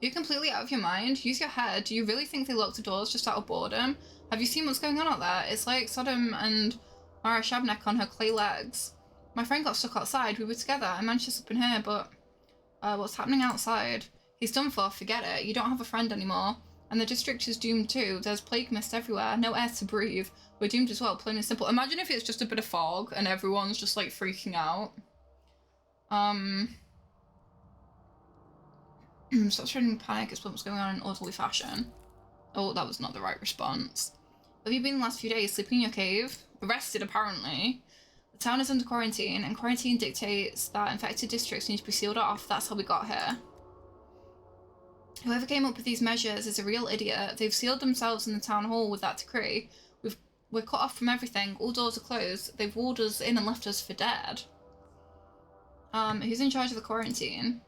you completely out of your mind? Use your head. Do you really think they locked the doors just out of boredom? Have you seen what's going on out there? It's like Sodom and Mara Shabnek on her clay legs. My friend got stuck outside. We were together. I managed to slip in here, but what's happening outside? He's done for. Forget it. You don't have a friend anymore. And the district is doomed too. There's plague mist everywhere. No air to breathe. We're doomed as well, plain and simple. Imagine if it's just a bit of fog and everyone's just, like, freaking out. Stop spreading panic. Explain what's going on in an orderly fashion. Oh, that was not the right response. Have you been the last few days sleeping in your cave? Arrested, apparently. The town is under quarantine, and quarantine dictates that infected districts need to be sealed off. That's how we got here. Whoever came up with these measures is a real idiot. They've sealed themselves in the town hall with that decree. We're cut off from everything. All doors are closed. They've walled us in and left us for dead. Who's in charge of the quarantine?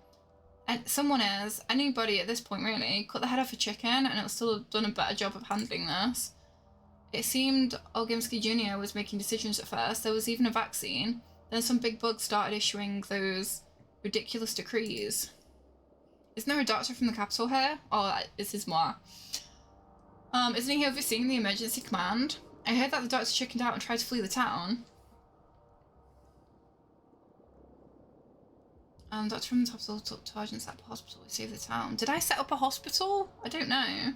And someone is. Anybody at this point, really. Cut the head off a chicken and it'll still have done a better job of handling this. It seemed Olgimsky Jr. was making decisions at first. There was even a vaccine. Then some big bugs started issuing those ridiculous decrees. Isn't there a doctor from the capital here? Oh, this is moi. Isn't he overseeing the emergency command? I heard that the doctor chickened out and tried to flee the town. Dr. from the hospital took charge and set up a hospital to save the town. Did I set up a hospital? I don't know.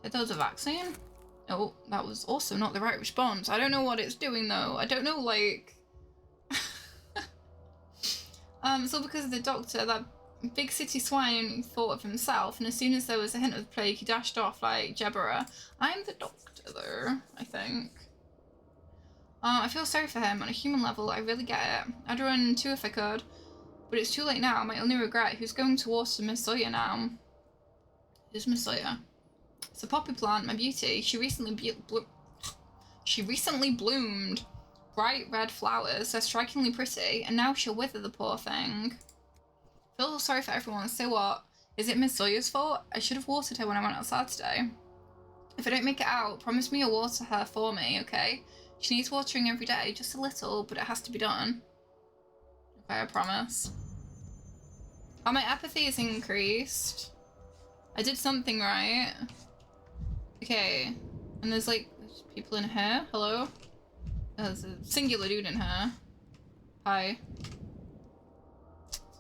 Did there was a vaccine? Oh, that was also not the right response. I don't know what it's doing though. I don't know, like... It's all because of the doctor, that big city swine thought of himself, and as soon as there was a hint of the plague, he dashed off like Jebera. I'm the doctor though, I think. I feel sorry for him. On a human level, I really get it. I'd run too if I could. But it's too late now. My only regret, who's going towards Miss Sawyer now? Who's Miss Sawyer? It's a poppy plant, my beauty. She recently bloomed. Bright red flowers, they're strikingly pretty, and now she'll wither, the poor thing. Feel sorry for everyone, so what? Is it Miss Sawyer's fault? I should have watered her when I went outside today. If I don't make it out, promise me you'll water her for me, okay? She needs watering every day, just a little, but it has to be done. Okay, I promise. Oh, my apathy is increased. I did something right. Okay, and there's like people in here. Hello? There's a singular dude in here. Hi.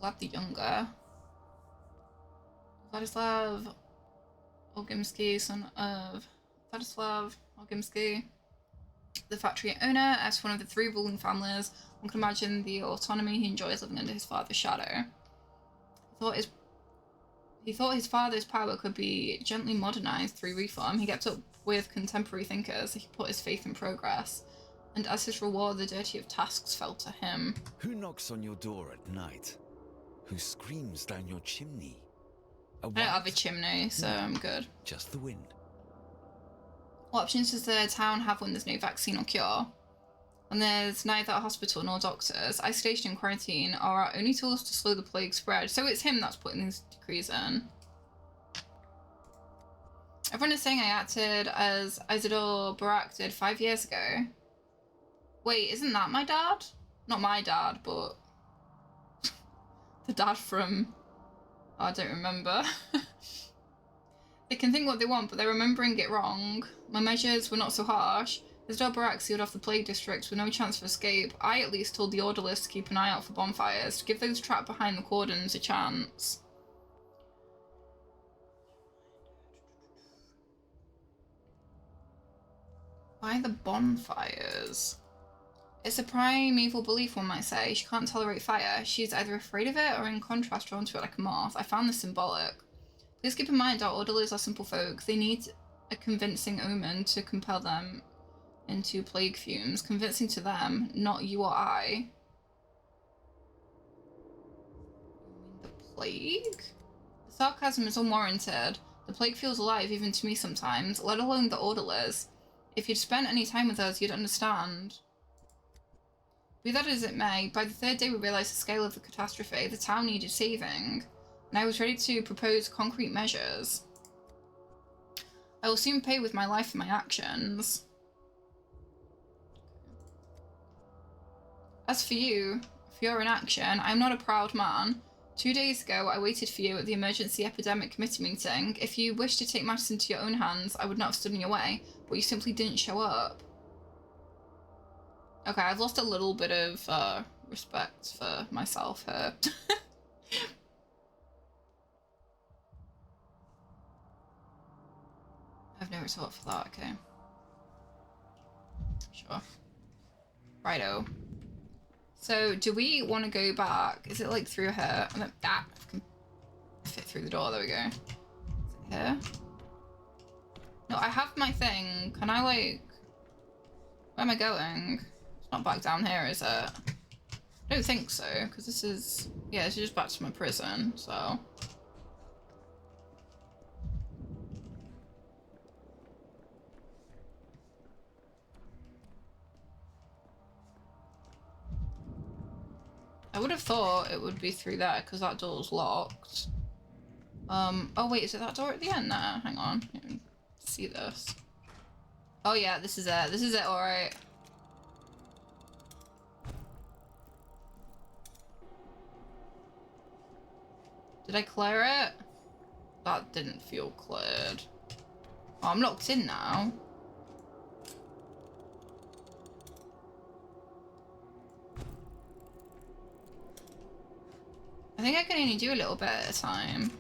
Vlad the Younger. Vladislav Olgimsky, son of Vladislav Olgimsky. The factory owner, as one of the 3 ruling families, one can imagine the autonomy he enjoys living under his father's shadow. He thought his father's power could be gently modernized through reform. He kept up with contemporary thinkers. He put his faith in progress. And as his reward, the dirty of tasks fell to him. Who knocks on your door at night? Who screams down your chimney? I don't have a chimney, so I'm good. Just the wind. What options does the town have when there's no vaccine or cure? When there's neither a hospital nor doctors, isolation and quarantine are our only tools to slow the plague spread. So it's him that's putting these decrees in. Everyone is saying I acted as Isidore Barak did 5 years ago. Wait, isn't that my dad? Not my dad, but the dad from... Oh, I don't remember. They can think what they want, but they're remembering it wrong. My measures were not so harsh. Isidore Barak sealed off the plague district with no chance of escape. I at least told the orderlies to keep an eye out for bonfires, to give those trapped behind the cordons a chance. Why the bonfires? It's a primeval belief, one might say. She can't tolerate fire. She's either afraid of it or in contrast drawn to it like a moth. I found this symbolic. Please keep in mind our orderlies are simple folk. They need a convincing omen to compel them into plague fumes. Convincing to them, not you or I. The plague? The sarcasm is unwarranted. The plague feels alive even to me sometimes, let alone the orderlies. If you'd spent any time with us, you'd understand. Be that as it may, by the 3rd day we realised the scale of the catastrophe. The town needed saving, and I was ready to propose concrete measures. I will soon pay with my life for my actions. As for you, for your inaction, I am not a proud man. 2 days ago, I waited for you at the Emergency Epidemic Committee meeting. If you wished to take matters into your own hands, I would not have stood in your way, but you simply didn't show up. Okay, I've lost a little bit of respect for myself here. I've no retort for that, okay. Sure. Righto. So, do we want to go back? Is it like through here? And then, I can fit through the door, there we go. Is it here? No, I have my thing. Can I like... Where am I going? It's not back down here, is it? I don't think so, because this is... Yeah, this is just back to my prison, so... I would have thought it would be through there, because that door's locked. Oh wait, is it that door at the end there? Hang on, let me see this. Oh yeah, this is it. This is it, alright. Did I clear it? That didn't feel cleared. Oh, I'm locked in now. I think I can only do a little bit at a time.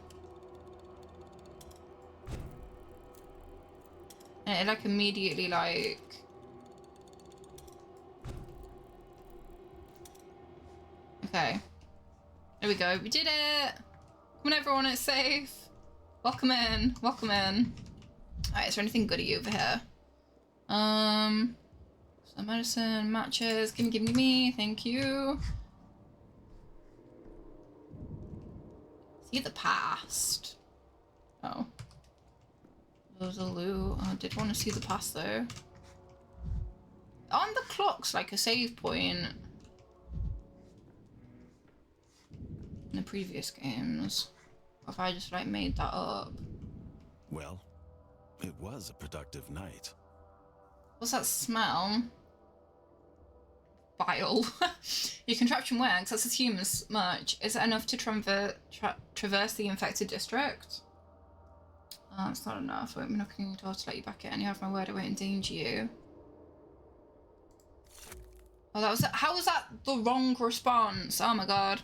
And it like immediately like... Okay. There we go. We did it! Come on everyone, it's safe. Welcome in. Welcome in. Alright, is there anything goody over here? Some medicine, matches. Gimme, gimme, gimme. Thank you. See the past. Oh. There's a loot. I did want to see the past though. Aren't the clocks like a save point in the previous games? Or have I just like made that up? Well, it was a productive night. What's that smell? Bile. Your contraption works. Let's assume as much. Is it enough to traverse the infected district? It's not enough. I won't be knocking on your door to let you back in. You have my word, I won't endanger you. Oh, that was it. How was that the wrong response? Oh my god.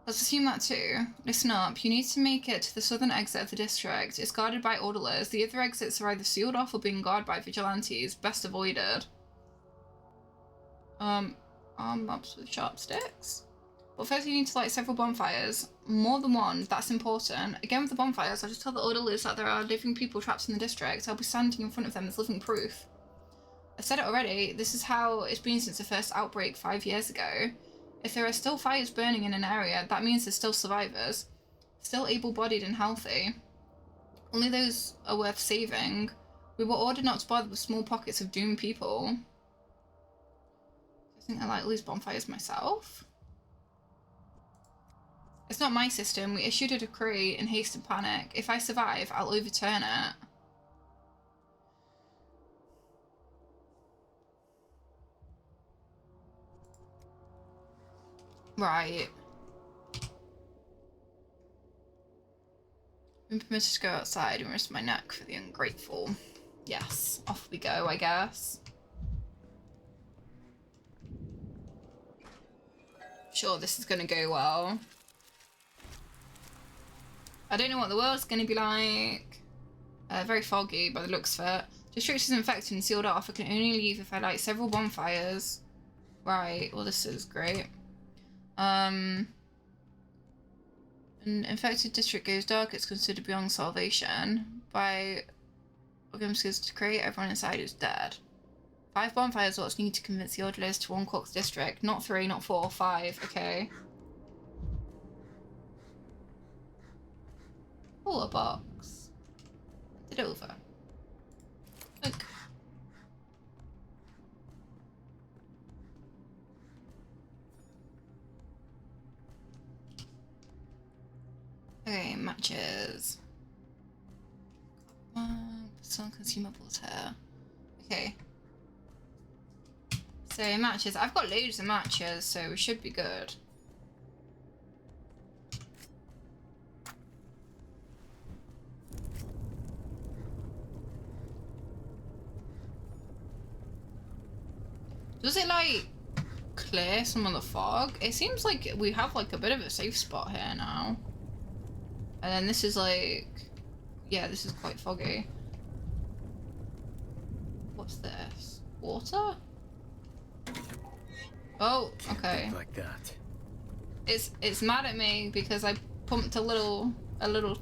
Let's assume that too. Listen up. You need to make it to the southern exit of the district. It's guarded by orderlies. The other exits are either sealed off or being guarded by vigilantes. Best avoided. Arm mobs with sharp sticks. But first you need to light several bonfires. More than one, that's important. Again with the bonfires, I'll just tell the orderlies that there are living people trapped in the district. I'll be standing in front of them as living proof. I've said it already, this is how it's been since the first outbreak 5 years ago. If there are still fires burning in an area, that means there's still survivors. Still able-bodied and healthy. Only those are worth saving. We were ordered not to bother with small pockets of doomed people. I think I light all these bonfires myself. It's not my system. We issued a decree in haste and panic. If I survive, I'll overturn it. Right. I'm permitted to go outside and risk my neck for the ungrateful. Yes, off we go, I guess. Sure, this is gonna go well. I don't know what the world's gonna be like. Very foggy by the looks of it. District is infected and sealed off. I can only leave if I light several bonfires. Right, well this is great. An infected district goes dark, it's considered beyond salvation. By Orgumsk's decree, everyone inside is dead. 5 bonfires what's needed to convince the orderlies to uncork the district. Not 3, not 4, 5, okay. Oh, a box. Hand it over. Look. Okay, matches. Some consumables here. Okay. So matches. I've got loads of matches, so we should be good. Does it like clear some of the fog? It seems like we have like a bit of a safe spot here now. And then this is like, yeah, this is quite foggy. What's this? Water? Oh, okay. Like that. It's mad at me because I pumped a little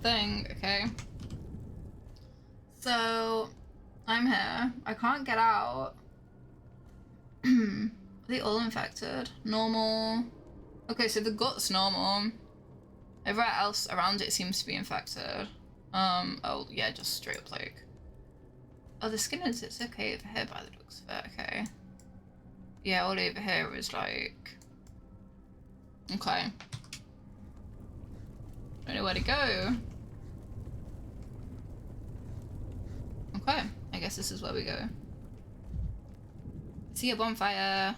thing, okay? So, I'm here. I can't get out. Are they all infected? Normal. Okay, so the gut's normal. Everywhere else around it seems to be infected. Oh yeah, just straight up plague. Oh, the skin is, it's okay over here by the looks of it, okay. Yeah, all over here is like... Okay. Don't know where to go. Okay, I guess this is where we go. See a bonfire.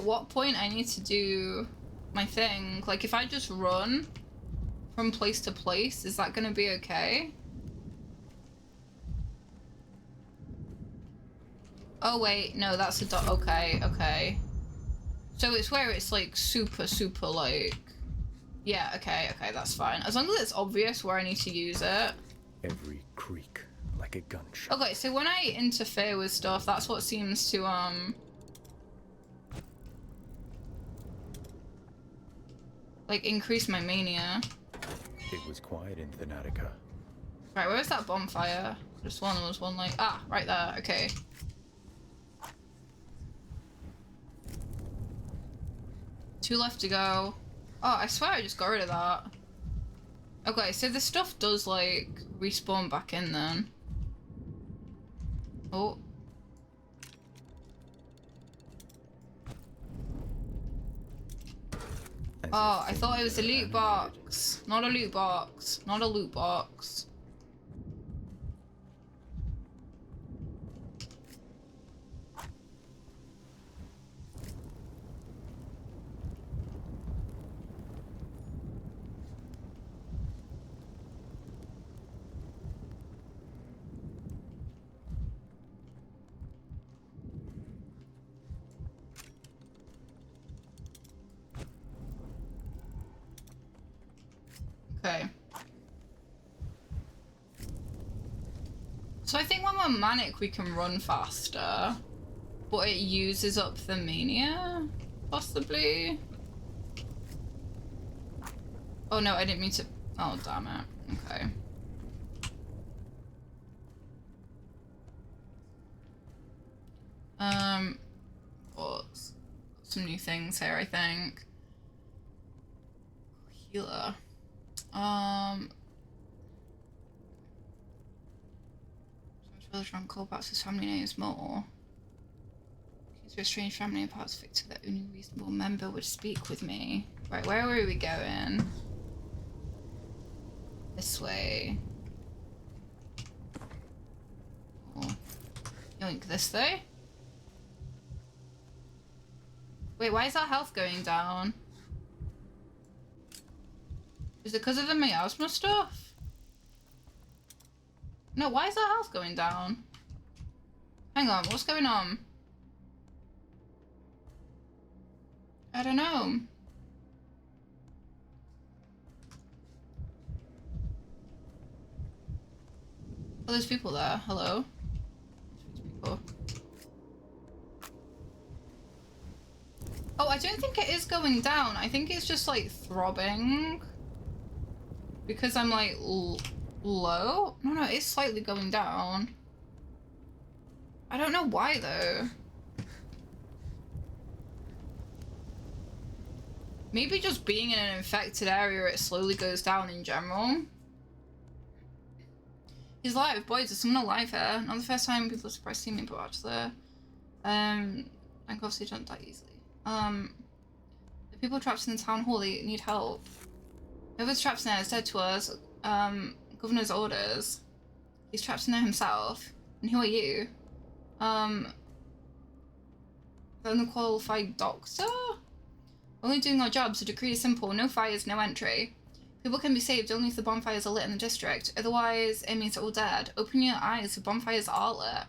at what point I need to do my thing. Like, if I just run from place to place, is that gonna be okay? Oh wait, no, that's a dot. Okay, okay. So it's where it's like super, super like... Yeah, okay, okay, that's fine. As long as it's obvious where I need to use it. Every creak like a gunshot. Okay, so when I interfere with stuff, that's what seems to, like, increase my mania. It was quiet in Thanatica. Right, where's that bonfire? Just one, there was one like... Ah, right there, okay. Two left to go. Oh, I swear I just got rid of that. Okay, so the stuff does, like, respawn back in then. Oh. Oh, I thought it was a loot box. Not a loot box. Not a loot box. Okay. So I think when we're manic we can run faster, but it uses up the mania, possibly? Oh no, I didn't mean to... Oh, damn it. Okay. Got some new things here, I think. Healer. Village around Colback's his family names more. He's a strange family and perhaps Victor, that only reasonable member would speak with me. Right, where were we going? This way. Oh. Yoink this way. Wait, why is our health going down? Is it because of the miasma stuff? No, why is our health going down? Hang on, what's going on? I don't know. Oh, there's people there. Hello? People. Oh, I don't think it is going down. I think it's just like throbbing. Because I'm like low? No, it's slightly going down. I don't know why though. Maybe just being in an infected area, it slowly goes down in general. He's alive, boys, there's someone alive here. Not the first time people are surprised to see me, but actually, I obviously don't die easily. The people trapped in the town hall, they need help. Whoever's trapped in there is dead to us. Governor's orders. He's trapped in there himself. And who are you? The unqualified doctor? Only doing our jobs. The decree is simple. No fires, no entry. People can be saved only if the bonfires are lit in the district. Otherwise, it means they're all dead. Open your eyes. The bonfires are lit.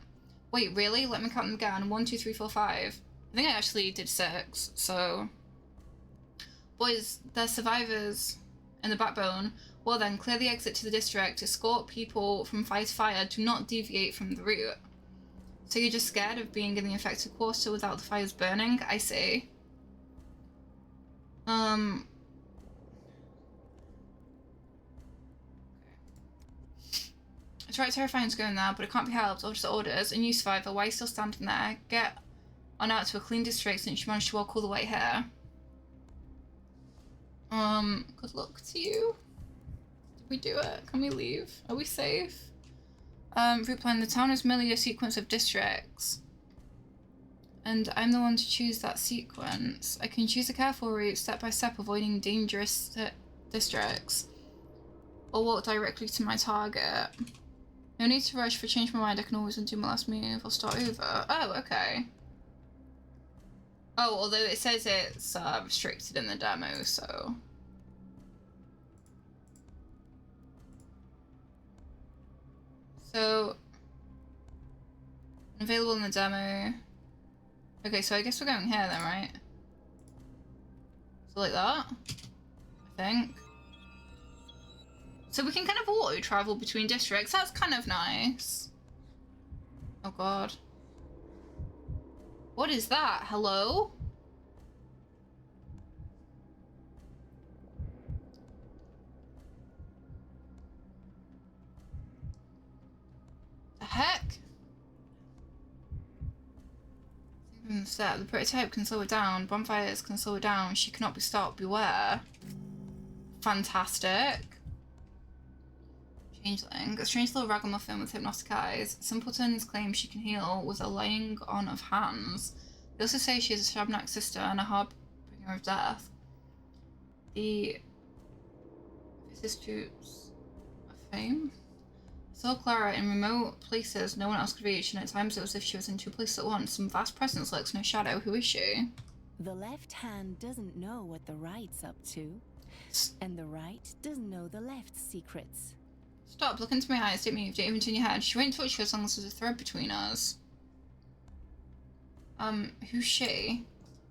Wait, really? Let me count them again. 1, 2, 3, 4, 5. I think I actually did 6, so... Boys, they're survivors in the backbone. Well then, clear the exit to the district. Escort people from fire to fire. Do not deviate from the route. So you're just scared of being in the infected quarter without the fires burning? I see. It's right terrifying to go in there, but it can't be helped. Orders are orders. And you, survivor, why are you still standing there? Get on out to a clean district since you managed to walk all the way here. Good luck to you. Did we do it? Can we leave? Are we safe? Route plan. The town is merely a sequence of districts. And I'm the one to choose that sequence. I can choose a careful route, step by step, avoiding dangerous districts. Or walk directly to my target. No need to rush. For change my mind, I can always undo my last move. I'll start over. Oh, okay. Oh, although it says it's restricted in the demo, so... So... Available in the demo. Okay, so I guess we're going here then, right? So like that, I think. So we can kind of auto-travel between districts. That's kind of nice. Oh god. What is that? Hello? The heck? The prototype can slow it down. Bonfires can slow it down. She cannot be stopped. Beware. Fantastic. Changeling. A strange little ragamuffin with hypnotic eyes. Simpletons claim she can heal with a laying on of hands. They also say she is a Shabnak sister and a harbinger of death. The vicissitudes of fame. I saw Clara in remote places no one else could reach, and at times it was as if she was in two places at once. Some vast presence lurks in her shadow. Who is she? The left hand doesn't know what the right's up to, and the right doesn't know the left's secrets. Stop, look into my eyes, don't move, don't even turn your head. She won't touch you as long as there's a thread between us. Who's she?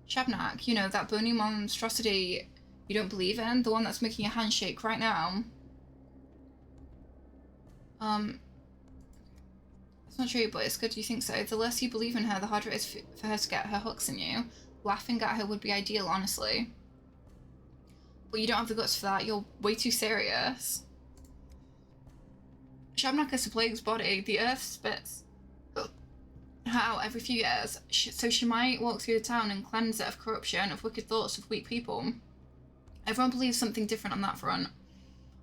Shabnak, you know, that bony monstrosity you don't believe in? The one that's making your hand shake right now? That's not true, but it's good you think so. The less you believe in her, the harder it is for her to get her hooks in you. Laughing at her would be ideal, honestly. But you don't have the guts for that, you're way too serious. Shabnak is a plague's body. The earth spits her out every few years, so she might walk through the town and cleanse it of corruption, of wicked thoughts, of weak people. Everyone believes something different on that front.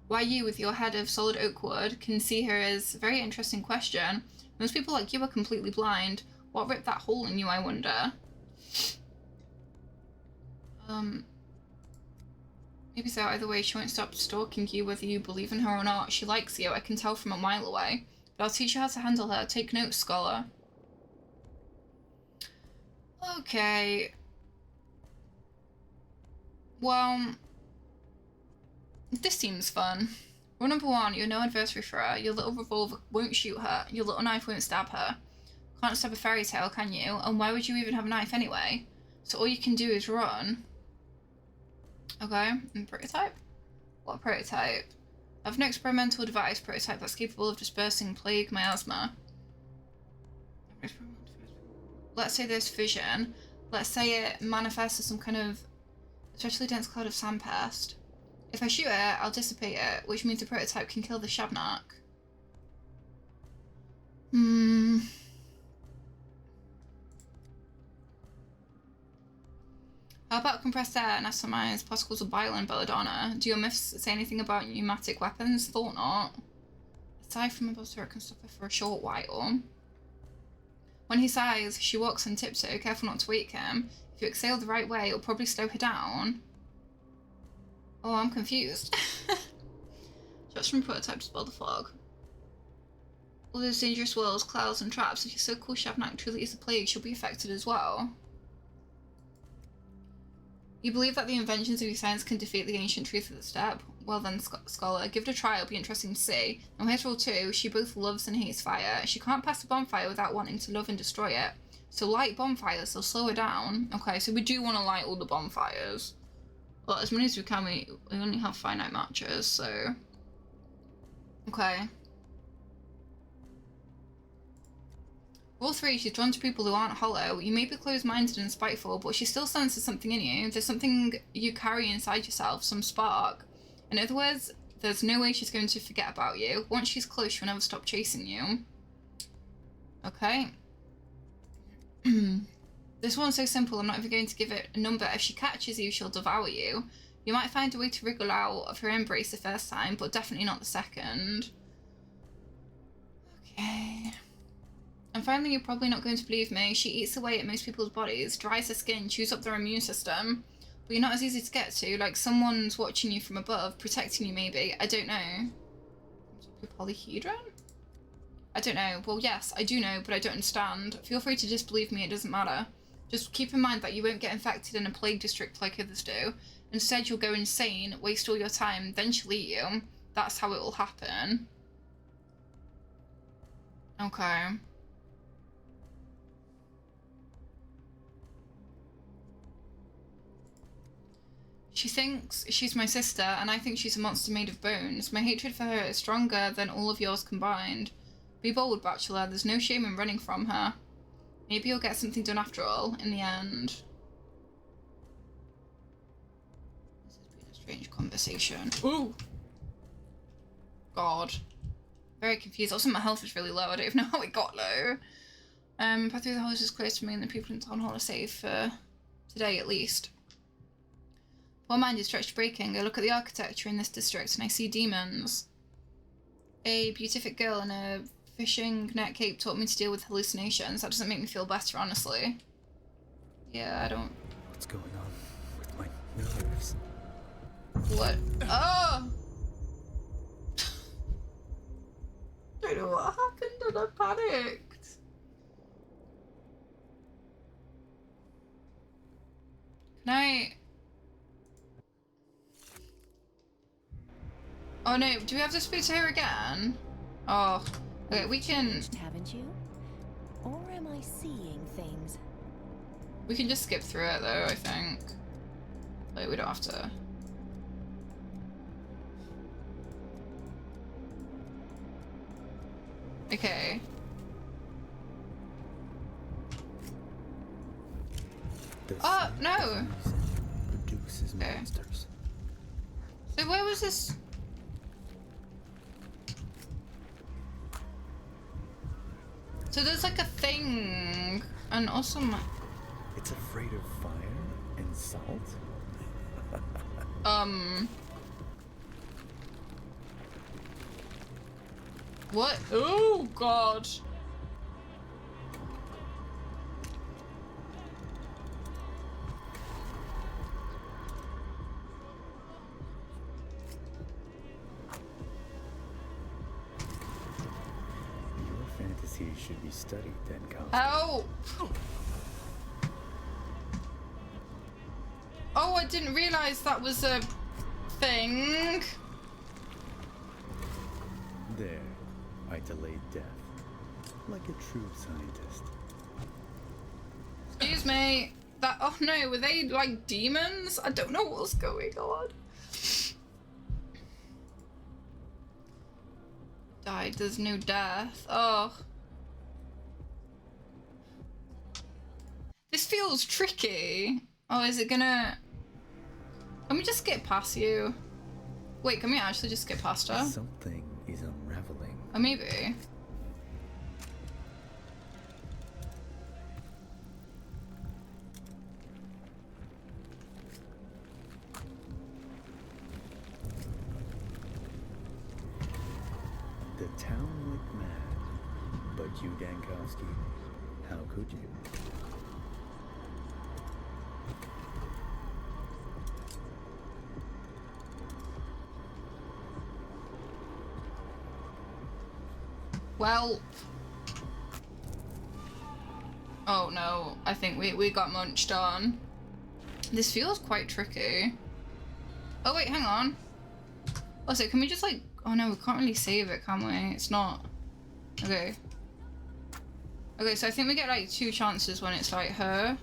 Why you, with your head of solid oak wood, can see her is a very interesting question. Most people like you are completely blind. What ripped that hole in you, I wonder? Maybe so. Either way, she won't stop stalking you whether you believe in her or not. She likes you, I can tell from a mile away. But I'll teach you how to handle her. Take notes, scholar. Okay. Well... This seems fun. Rule number one, you're no adversary for her. Your little revolver won't shoot her. Your little knife won't stab her. Can't stab a fairy tale, can you? And why would you even have a knife anyway? So all you can do is run. Okay, and prototype? What prototype? I have an experimental device prototype that's capable of dispersing plague miasma. Let's say there's fission. Let's say it manifests as some kind of especially dense cloud of sandpest. If I shoot it, I'll dissipate it, which means the prototype can kill the Shabnak. How about compressed air and atomized particles of bile and belladonna? Do your myths say anything about pneumatic weapons? Thought not. Aside from above so it can stop her for a short while. When he sighs, she walks on tiptoe, careful not to wake him. If you exhale the right way, it'll probably slow her down. Oh, I'm confused. Just from prototype to spell the fog. All those dangerous whirls, clouds, and traps. If your so-called Shabnak truly is the plague, she'll be affected as well. You believe that the inventions of your science can defeat the ancient truth of the step? Well then, scholar, give it a try, it'll be interesting to see. And here's rule 2, she both loves and hates fire. She can't pass a bonfire without wanting to love and destroy it. So light bonfires, they'll slow her down. Okay, so we do want to light all the bonfires. Well, as many as we can, we only have finite matches, so... Okay. Rule 3, she's drawn to people who aren't hollow. You may be closed-minded and spiteful, but she still senses something in you. There's something you carry inside yourself, some spark. In other words, there's no way she's going to forget about you. Once she's close, she'll never stop chasing you. Okay. This one's so simple, I'm not even going to give it a number. If she catches you, she'll devour you. You might find a way to wriggle out of her embrace the first time, but definitely not the second. Okay. And finally, you're probably not going to believe me. She eats away at most people's bodies, dries her skin, chews up their immune system. But you're not as easy to get to, like someone's watching you from above, protecting you maybe. I don't know. Polyhedron? I don't know. Well, yes, I do know, but I don't understand. Feel free to disbelieve me, it doesn't matter. Just keep in mind that you won't get infected in a plague district like others do. Instead, you'll go insane, waste all your time, then she'll eat you. That's how it will happen. Okay. She thinks she's my sister, and I think she's a monster made of bones. My hatred for her is stronger than all of yours combined. Be bold, Bachelor. There's no shame in running from her. Maybe you'll get something done after all, in the end. This has been a strange conversation. Ooh! God. Very confused. Also, my health is really low. I don't even know how it got low. Path through the halls is close to me, and the people in town hall are safe for today, at least. Poor mind is stretched breaking. I look at the architecture in this district, and I see demons. A beatific girl in a fishing net cape taught me to deal with hallucinations. That doesn't make me feel better, honestly. Yeah, I don't... What's going on with my nerves? What? Oh! I don't know what happened and I panicked. Can I... Oh no, do we have to speak to her again? Oh, okay, we can... Haven't you? Or am I seeing things? We can just skip through it though, I think. Like, we don't have to... Okay. Oh, no! Produces monsters. So where was this? So there's like a thing, and also It's afraid of fire and salt? What? Oh, God. Your fantasies should be studied then, Kyle. Help! Oh, I didn't realize that was a thing. There, I delayed death. Like a true scientist. Excuse me. That, oh no, were they like demons? I don't know what's going on. Died, there's no death. Oh. This feels tricky. Oh, is it gonna... Can we just get past you? Wait, can we actually just get past her? Something is unraveling. Or maybe. The town went mad. But you, Dankowski, how could you? Well. Oh no, I think we got munched on. This feels quite tricky. Oh wait, hang on. Also, can we just like... Oh no, we can't really save it, can we? It's not... Okay. Okay, so I think we get like 2 chances when it's like her.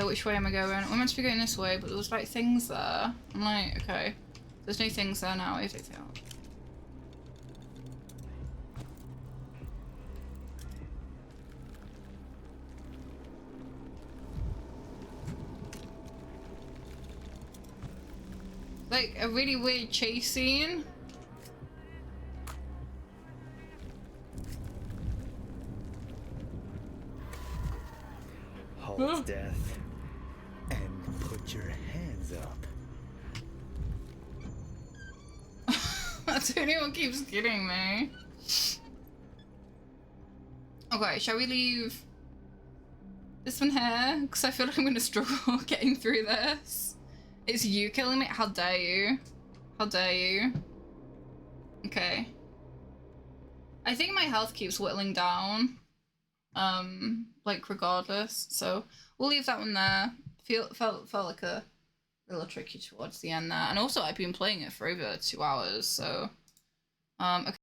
Which way am I going? We're meant to be going this way, but there was like things there. I'm like, okay. There's no things there now, I take it out. Like a really weird chase scene. Halt death and put your hands up. That's the only one keeps getting me. Okay, shall we leave this one here? Because I feel like I'm going to struggle getting through this. It's you killing me? How dare you? How dare you? Okay. I think my health keeps whittling down. like regardless. So we'll leave that one there. Felt like a little tricky towards the end there, and also I've been playing it for over 2 hours, so okay.